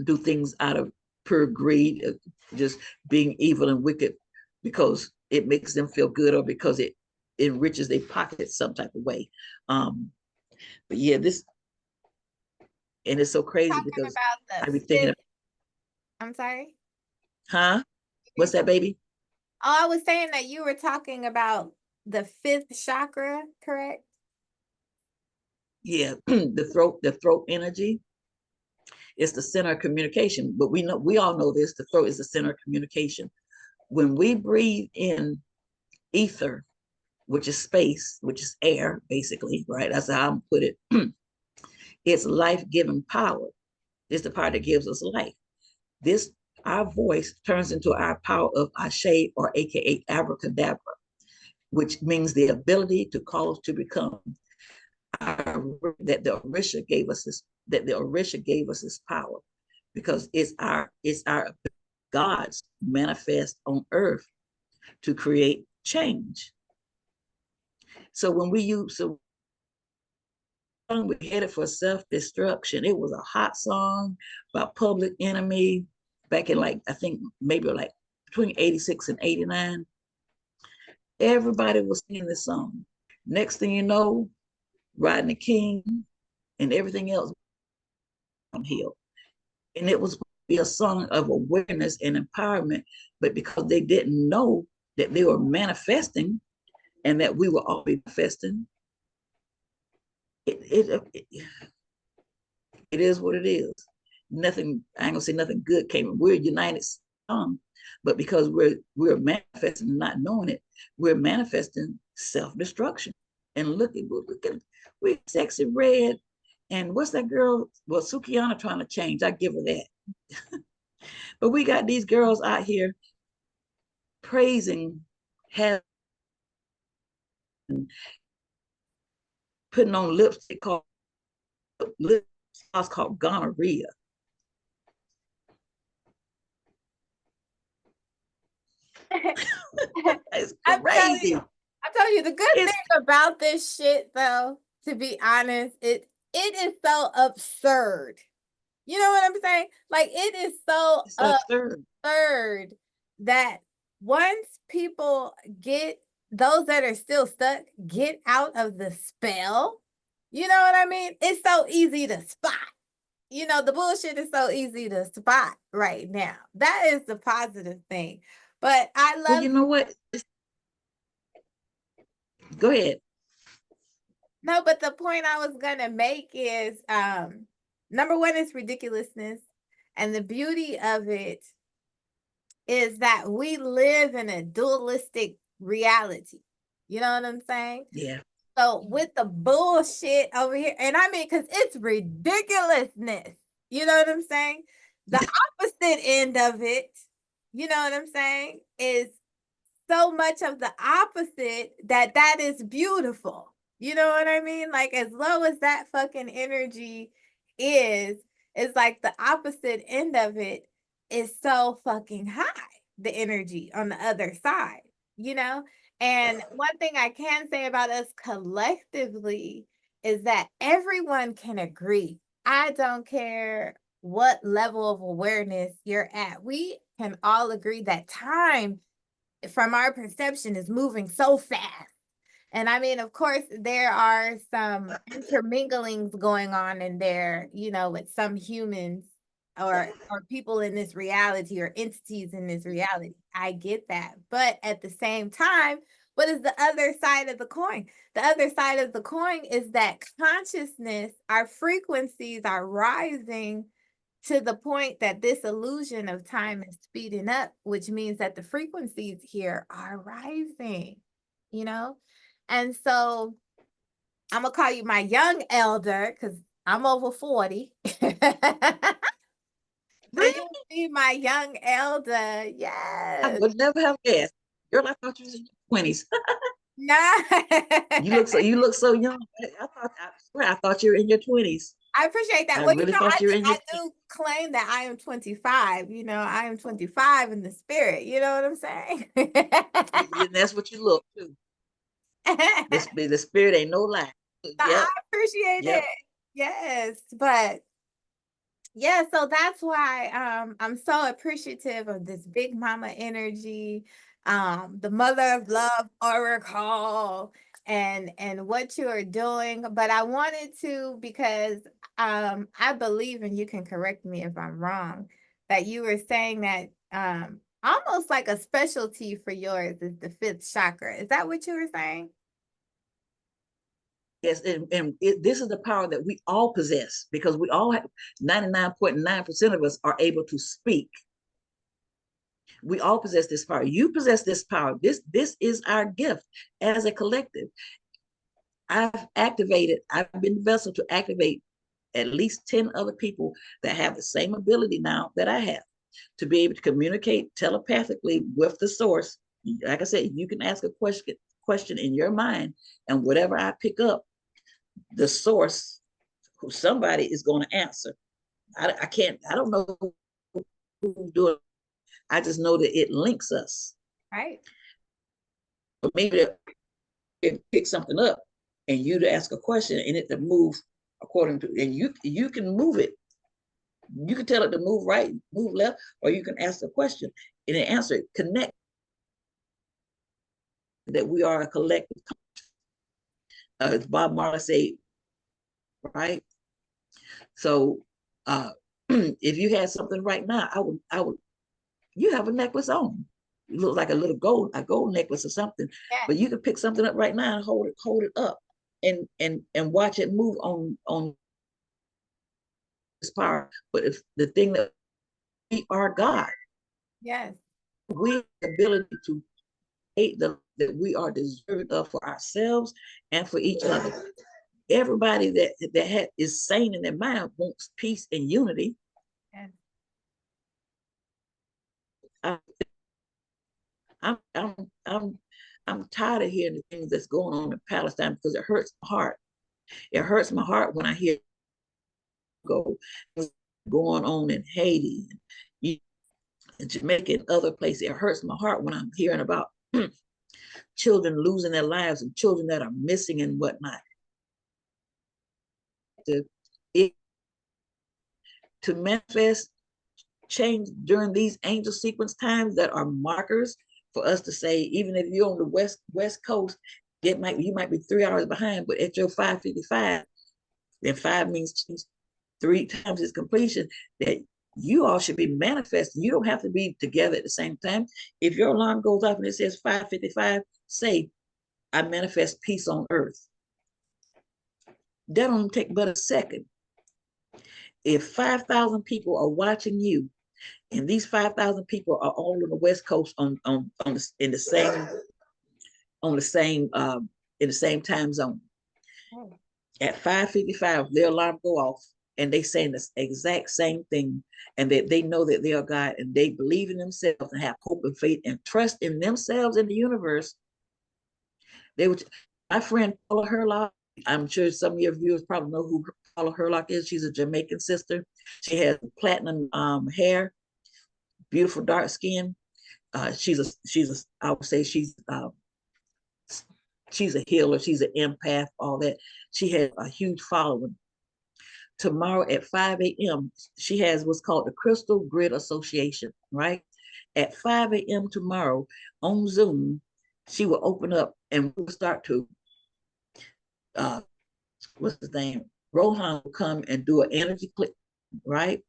do things out of pure greed, just being evil and wicked because it makes them feel good, or because it enriches their pockets some type of way. But yeah, and it's so crazy Talking because about I the be thinking, fifth, I'm sorry. huh? What's that, baby? Oh, I was saying that you were talking about the fifth chakra, correct? Yeah, the throat energy is the center of communication. But we all know this. The throat is the center of communication. When we breathe in ether, which is space, which is air, basically, right? That's how I'm put it. It's life-giving power. It's the power that gives us life. This Our voice turns into our power of Ashe, or AKA abracadabra, which means the ability to cause to become. That the Orisha gave us this power, because it's our God's manifest on earth to create change. So when we use so we're headed for self-destruction. It was a hot song by Public Enemy back in, like, I think maybe like between 86 and 89. Everybody was singing this song. Next thing you know, Rodney King and everything else downhill. And it was be a song of awareness and empowerment, but because they didn't know that they were manifesting and that we were all manifesting, it it is what it is. Nothing, I ain't gonna say nothing good came. We're united strong, but because we're manifesting and not knowing it, we're manifesting self-destruction. And look at we sexy red. And what's that girl? Well, Sukiana trying to change. I give her that. But we got these girls out here praising, having, putting on lipstick called lip gloss called gonorrhea. It's I'm telling you, crazy. I'm telling you, the good It's thing about this shit, though, to be honest, it is so absurd. You know what I'm saying? Like it is so it's absurd. absurd that once people get those that are still stuck get out of the spell, you know what I mean? It's so easy to spot. You know, the bullshit is so easy to spot right now. That is the positive thing. But I Well, love you know what? Go ahead. no, but the point I was gonna make is number one is ridiculousness. And the beauty of it is that we live in a dualistic reality. You know what I'm saying? Yeah. So with the bullshit over here, and I mean, because it's ridiculousness. You know what I'm saying? The opposite end of it, you know what I'm saying, is so much of the opposite that that is beautiful. You know what I mean? Like as low as that fucking energy is, it's like the opposite end of it is so fucking high. The energy on the other side, you know? And one thing I can say about us collectively is that everyone can agree. I don't care what level of awareness you're at. We can all agree that time from our perception is moving so fast. And I mean, of course, there are some interminglings going on in there, you know, with some humans or people in this reality or entities in this reality. I get that. But at the same time, what is the other side of the coin? The other side of the coin is that consciousness, our frequencies are rising to the point that this illusion of time is speeding up, which means that the frequencies here are rising, you know? And so I'm gonna call you my young elder because I'm over 40. So Really? you'll be my young elder. I Yes. would never have guessed. Girl, I thought you was in your 20s. Nah. You look so young. I swear I thought you were in your 20s. I appreciate that. I Well, you really know, thought you were in I your do claim that I am 25. You know, I am 25 in the spirit. You know what I'm saying? 20s. And that's what you look too. The spirit ain't no lie. I Yep. appreciate it. Yep. Yes, but yeah, so that's why I'm so appreciative of this big mama energy, the mother of love oracle and what you are doing. But I wanted to because I believe, and you can correct me if I'm wrong, that you were saying that almost like a specialty for yours is the fifth chakra. Is that what you were saying? Yes, this is the power that we all possess because we all have 99.9% of us are able to speak. We all possess this power. You possess this power. This is our gift as a collective. I've been the vessel to activate at least 10 other people that have the same ability now that I have to be able to communicate telepathically with the source. Like I said, you can ask a question in your mind, and whatever I pick up, the source, who somebody is going to answer. I can't, I don't know who's doing it. I just know that it links us. Right. But maybe it pick something up and you to ask a question and it to move according to, and you can move it. You can tell it to move right, move left, or you can ask a question and it answer it. Connect that we are a collective. As Bob Marley say, right? So if you had something right now, I would, you have a necklace on. It looks like a gold necklace or something. Yes. But you could pick something up right now and hold it up and watch it move on this power. But if the thing that we are God, Yes. we have the ability to hate that we are deserving of for ourselves and for each other. Everybody is sane in their mind wants peace and unity. Yes. I, I'm I'm tired of hearing the things that's going on in Palestine because it hurts my heart. It hurts my heart when I hear go going on in Haiti, and Jamaica, and other places. It hurts my heart when I'm hearing about children losing their lives and children that are missing and whatnot. To, it, to manifest change during these angel sequence times that are markers for us to say, even if you're on the west coast, you might be 3 hours behind, but at your 5:55, then 5 means 3 times its completion, that you all should be manifesting. You don't have to be together at the same time. If your alarm goes off and it says 5:55, say, I manifest peace on earth. That don't take but a second. If 5,000 people are watching you, and these 5,000 people are all on the West Coast in the same on the same in the same time zone. Oh. At 5:55, their alarm go off, and they saying the exact same thing, and that they know that they are God, and they believe in themselves and have hope and faith and trust in themselves and the universe. They would. My friend Paula Herlock. I'm sure some of your viewers probably know who Paula Herlock is. She's a Jamaican sister. She has platinum hair, beautiful dark skin. I would say she's a healer, she's an empath, all that. She has a huge following. Tomorrow at 5 a.m., she has what's called the Crystal Grid Association, right? At 5 a.m. tomorrow on Zoom, she will open up and we'll start to what's his name? Rohan will come and do an energy click, right?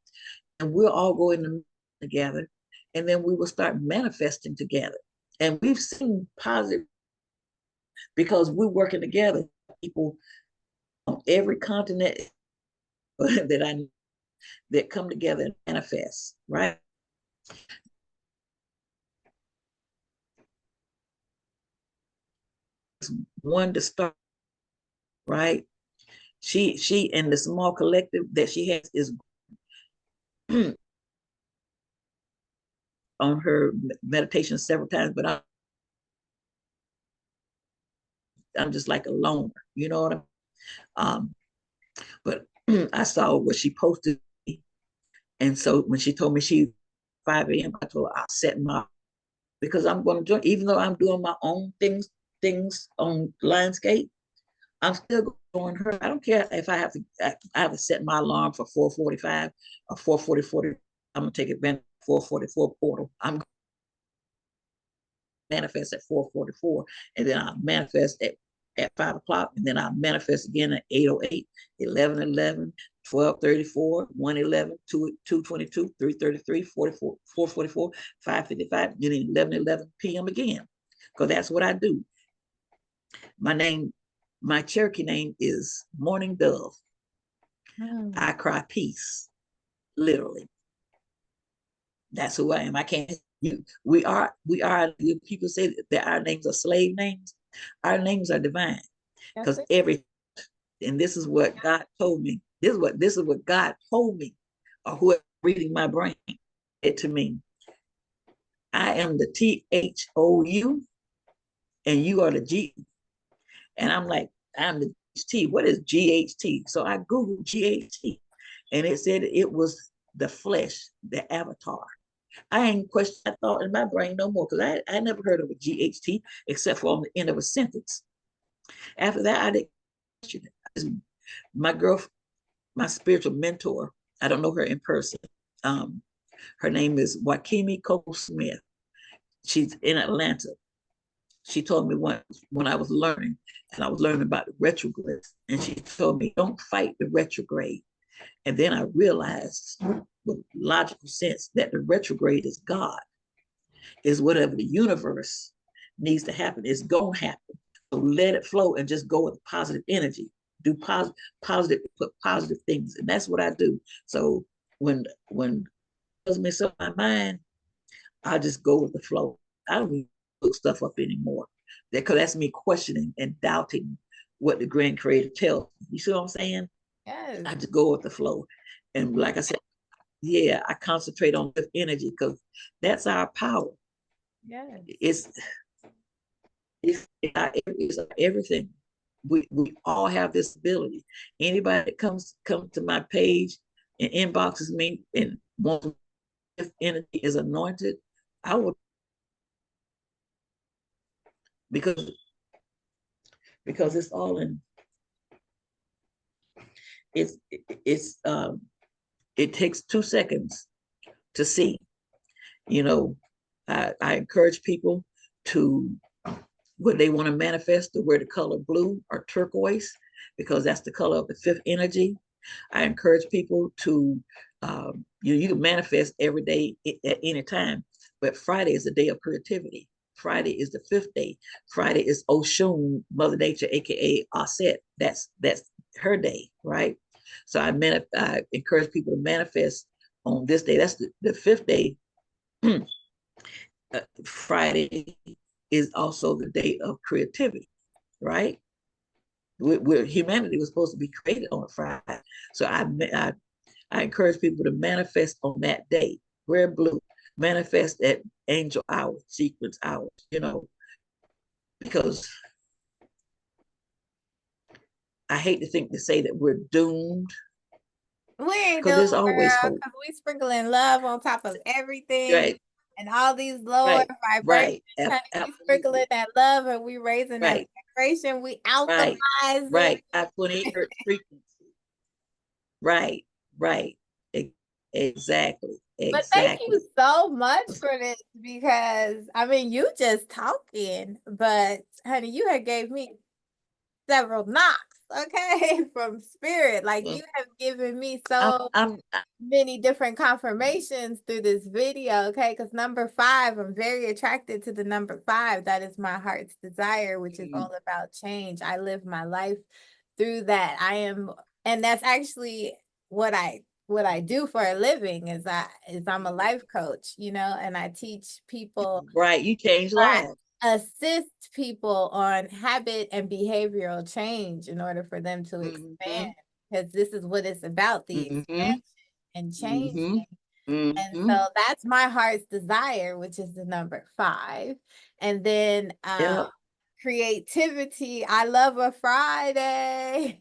And we'll all go in the together, and then we will start manifesting together. And we've seen positive because we're working together. People on every continent that I that come together and manifest, right? One to start, right? She and the small collective that she has is on her meditation several times, but I'm just like a loner, you know what I mean? But I saw what she posted, and so when she told me she 5 a.m., I told her I'll set my because I'm going to join, even though I'm doing my own things on Lionsgate. I'm still going to her. I don't care if I have to. I have to set my alarm for 4:45 or 4:40. I'm gonna take advantage of 4:44 portal. I'm gonna manifest at 4:44, and then I'll manifest at 5 o'clock, and then I'll manifest again at 8:08, 11:11, 12:34, 1:11, 2:22, 3:33, 44, 4:44, 5:55, then 11:11 p.m. again, because that's what I do. My name, my Cherokee name is Morning Dove. I cry peace, literally. That's who I am. I can't. We are. People say that our names are slave names. Our names are divine because every. And this is what God told me. This is what God told me, or whoever reading my brain it to me. I am the THOU, and you are the G. And I'm like, I'm the T. What is GHT? So I Googled GHT, and it said it was the flesh, the avatar. I ain't question that thought in my brain no more because I never heard of a GHT except for on the end of a sentence. After that, I didn't question it. My girl, my spiritual mentor, I don't know her in person. Her name is Wakimi Coco Smith. She's in Atlanta. She told me once when I was learning, and I was learning about the retrograde, and she told me, don't fight the retrograde. And then I realized with logical sense that the retrograde is God, is whatever the universe needs to happen. It's going to happen. So let it flow and just go with positive energy. Do positive, put positive things. And that's what I do. So when it doesn't mess up my mind, I just go with the flow. I don't even look stuff up anymore. Because that's me questioning and doubting what the grand creator tells me. You see what I'm saying? Yes. I just go with the flow. And like I said, yeah, I concentrate on the energy because that's our power. Yes. It's everything. We all have this ability. Anybody that comes to my page and inboxes me and wants, if energy is anointed, I would, because it's all in, it's it's it takes 2 seconds to see. You know, I encourage people to, what they want to manifest, to wear the color blue or turquoise, because that's the color of the fifth energy. I encourage people to, you can manifest every day at any time, but Friday is the day of creativity. Friday is the fifth day. Friday is Oshun, Mother Nature, aka Bassette. That's her day, right? So I encourage people to manifest on this day. That's the fifth day. Friday is also the day of creativity, right? Humanity was supposed to be created on a Friday. So I encourage people to manifest on that day. Wear blue, manifest at angel hour, sequence hours, because I hate to think to say that we're doomed, We ain't because doing, there's always girl, hope. because we sprinkling love on top of everything Right, and all these lower right, vibrations. right, Honey, we absolutely. sprinkling that love and we raising that Right, vibration. We right, alchemizing. right. At 28 hertz frequency. Right, right. Exactly, But thank you exactly. so much for this because I mean you just talking, but honey, you had gave me several knocks, okay, from spirit. Like Well, you have given me I'm, so I'm, many different confirmations through this video, okay? Because number 5, I'm very attracted to the number 5. That is my heart's desire, which is all about change. I live my life through that. And that's actually what I do for a living is I'm a life coach, and I teach people, right. You change I lives. assist people on habit and behavioral change in order for them to expand. Mm-hmm, Because this is what it's about, the mm-hmm, expansion and changing. mm-hmm, And mm-hmm. so that's my heart's desire, which is the number 5. And then Yep. creativity. I love a Friday.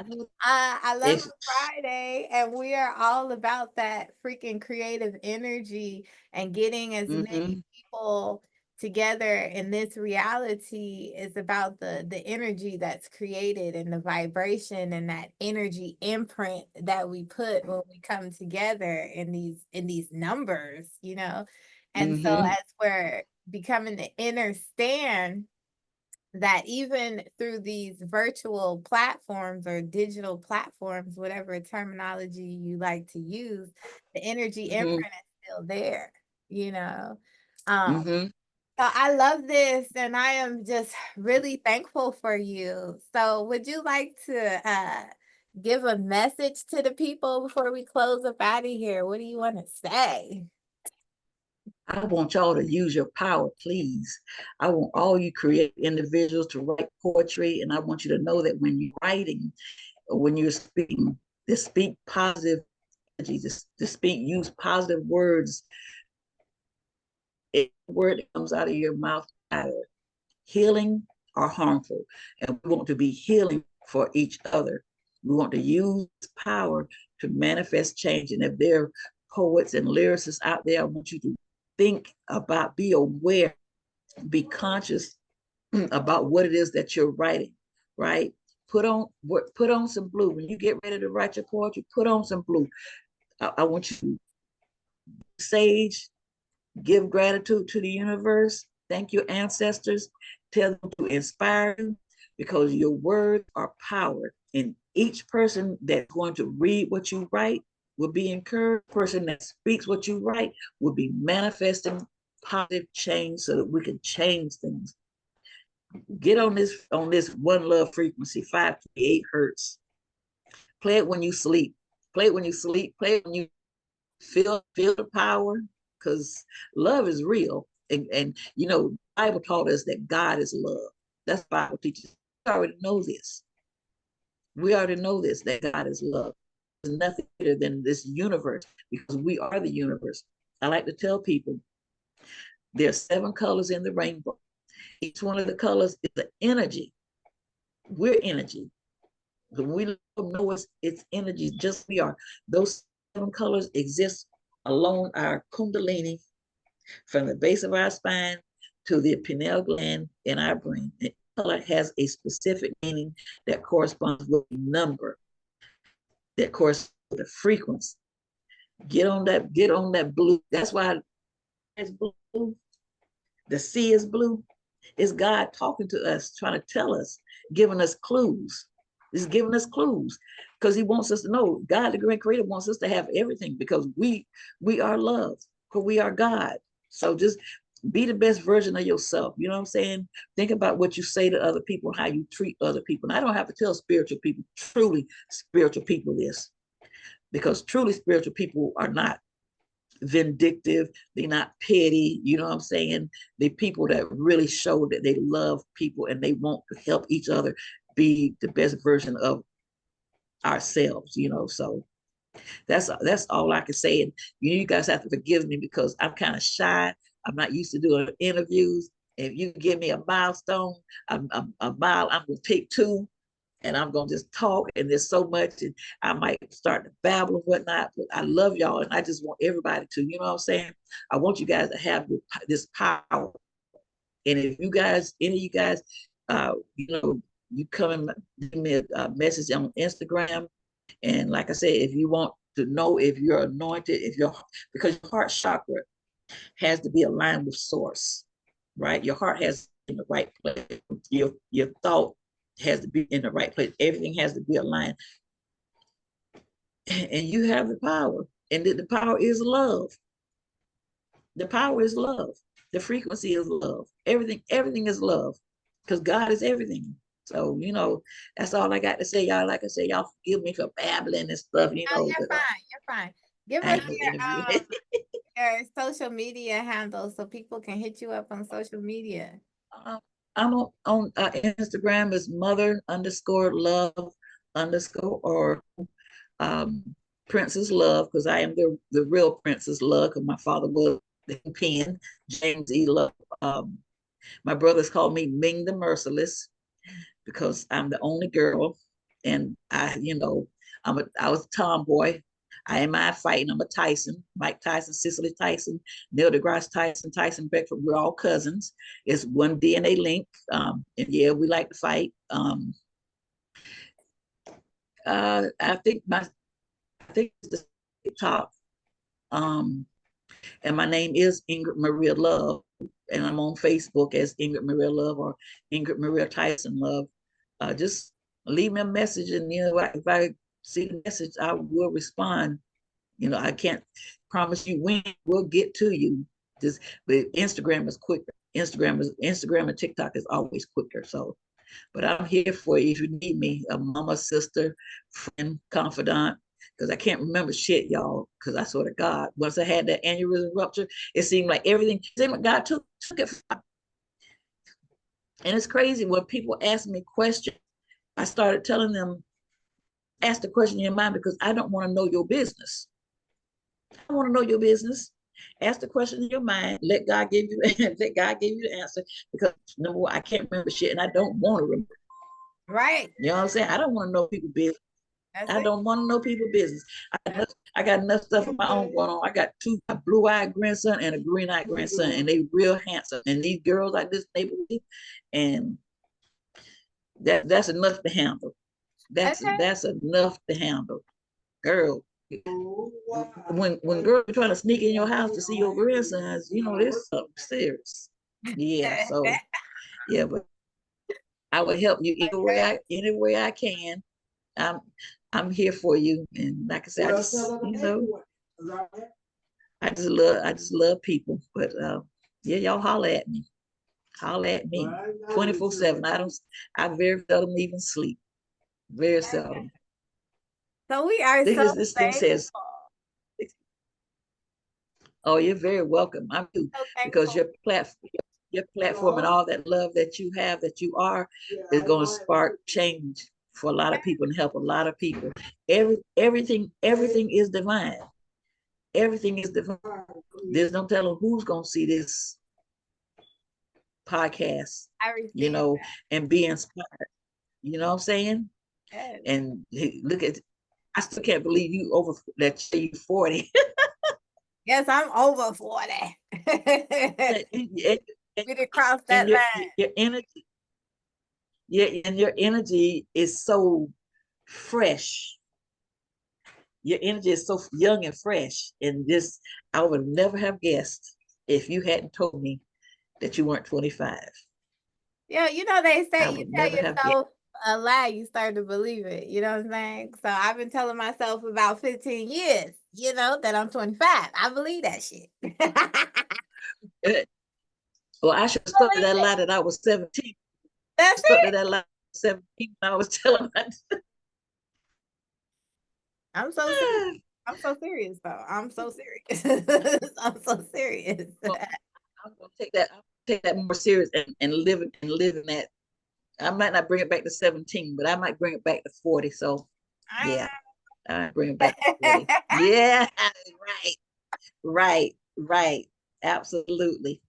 I know. I love It's, a Friday, and we are all about that freaking creative energy and getting as many mm-hmm, people together in this reality is about the energy that's created and the vibration and that energy imprint that we put when we come together in these numbers. And so mm-hmm, as we're becoming to understand that even through these virtual platforms or digital platforms, whatever terminology you like to use, the energy mm-hmm, imprint is still there. Um, mm-hmm. so I love this and I am just really thankful for you. So would you like to give a message to the people before we close up out of here? What do you want to say? I want y'all to use your power, please. I want all you creative individuals to write poetry, and I want you to know that when you're writing or when you're speaking, to speak positive energy, to speak, use positive words. A word that comes out of your mouth, either healing or harmful. And we want to be healing for each other. We want to use power to manifest change. And if there are poets and lyricists out there, I want you to think about, be aware, be conscious about what it is that you're writing, right? Put on some blue. When you get ready to write your poetry, put on some blue. I want you to sage, give gratitude to the universe, thank your ancestors, tell them to inspire you, because your words are power. And Each person that's going to read what you write will be encouraged. The person that speaks what you write will be manifesting positive change so that we can change things. Get on this one love frequency, 528 hertz. Play it when you sleep. Play it when you sleep. Play it when you feel the power, because love is real. And you know, the Bible taught us that God is love. That's the Bible teaches. We already know this. We already know this, that God is love. There's nothing greater than this universe, because we are the universe. I like to tell people there are 7 colors in the rainbow. Each one of the colors is an energy. We're energy. When we know it's energy, just we are. Those 7 colors exist along our kundalini, from the base of our spine to the pineal gland in our brain. The color has a specific meaning that corresponds with a number, that corresponds with the frequency. Get on that blue. That's why it's blue. The sea is blue. It's God talking to us, trying to tell us, giving us clues. He's giving us clues because he wants us to know. God, the great creator, wants us to have everything, because we are love, because we are God. So just be the best version of yourself. You know what I'm saying? Think about what you say to other people, how you treat other people. And I don't have to tell spiritual people, truly spiritual people, this, because truly spiritual people are not vindictive, they're not petty, you know what I'm saying? They people that really show that they love people and they want to help each other be the best version of ourselves, you know. So that's all I can say. And you guys have to forgive me because I'm kind of shy. I'm not used to doing interviews. If you give me a milestone, a mile, I'm gonna take 2, and I'm gonna just talk. And there's so much, and I might start to babble and whatnot. But I love y'all, and I just want everybody to, you know what I'm saying? I want you guys to have this power. And if you guys, any of you guys, you know, you come and give me a message on Instagram. And like I said, if you want to know if you're anointed, if you're, because your heart chakra has to be aligned with source, right? Your heart has to be in the right place. Your thought has to be in the right place. Everything has to be aligned. And you have the power. And the power is love. The power is love. The frequency is love. Everything is love. Because God is everything. So, you know, that's all I got to say, y'all. Like I say, y'all forgive me for babbling and stuff, you Oh, know, you're but fine. You're fine. Give I us ain't no interview. your social media handle so people can hit you up on social media. I'm on Instagram is mother underscore love underscore or um, Princess Love, because I am the real Princess Love, because my father was the pen, James E. Love. My brothers called me Ming the Merciless because I'm the only girl, and I, you know, I was a tomboy. I ain't mind fighting. I'm a Tyson, Mike Tyson, Cicely Tyson, Neil deGrasse Tyson, Tyson Beckford. We're all cousins. It's one DNA link, and yeah, we like to fight. I think it's the top. Um, and my name is Ingrid Maria Love, and I'm on Facebook as Ingrid Maria Love or Ingrid Maria Tyson Love. Just leave me a message, and you know, if I see the message, I will respond. You know, I can't promise you when we'll get to you. Just, but Instagram is quicker. Instagram and TikTok is always quicker. So, but I'm here for you if you need me, a mama, sister, friend, confidant, because I can't remember shit, y'all. Because I swear to God, once I had that aneurysm rupture, it seemed like everything, God took it. And it's crazy when people ask me questions, I started telling them, ask the question in your mind, because I don't want to know your business. I want to know your business. Ask the question in your mind. Let God give you let God give you the answer. Because number one, I can't remember shit, and I don't want to remember. Right. You know what I'm saying? I don't want to know people's business. That's I it. don't want to know people's business. I got enough stuff of my own going on. I got a blue-eyed grandson and a green-eyed grandson, and they real handsome. And these girls like this neighborhood, and that's enough to handle. Okay. That's enough to handle. Girl, when girls are trying to sneak in your house to see your grandsons, you know this something serious. Yeah, so yeah, but I will help you any way I can. I'm here for you. And like I said, I just love people. But yeah, y'all holler at me. Holler at me 24/7. I very seldom even sleep. Very seldom. So we are so This thing says, oh, you're very welcome. I'm too, because your platform and all that love that you have, that you are, is going to spark change for a lot of people and help a lot of people. Everything is divine. Everything is divine. There's no telling who's going to see this podcast, and be inspired. You know what I'm saying? Yes. And look at, I still can't believe you 40. Yes, I'm over 40. We did cross that line. Your energy, and your energy is so fresh. Your energy is so young and fresh. And this, I would never have guessed if you hadn't told me that you weren't 25. Yeah, they say you tell Never have guessed. yourself a lie, you start to believe it. You know what I'm saying? So I've been telling myself about 15 years, that I'm 25. I believe that shit. Well, I should have stuck to that lie that I was 17. That's Stuck to it. that lie 17 when I was telling my I'm so serious. I'm so serious though. I'm so serious. I'm so serious. Well, I'm gonna take that more serious, and live in that. I might not bring it back to 17, but I might bring it back to 40. So yeah, I bring it back to 40. Yeah, right. Absolutely.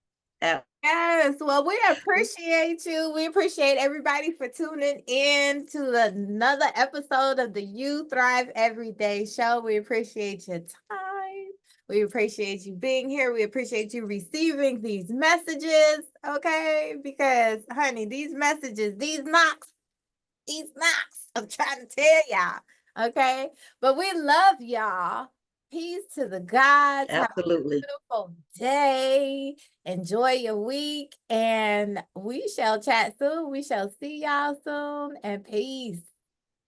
Yes, well, we appreciate you. We appreciate everybody for tuning in to another episode of the You Thrive Everyday Show. We appreciate your time. We appreciate you being here. We appreciate you receiving these messages, okay? Because, honey, these messages, these knocks, I'm trying to tell y'all, okay? But we love y'all. Peace to the gods. Absolutely. Have a beautiful day. Enjoy your week. And we shall chat soon. We shall see y'all soon. And peace.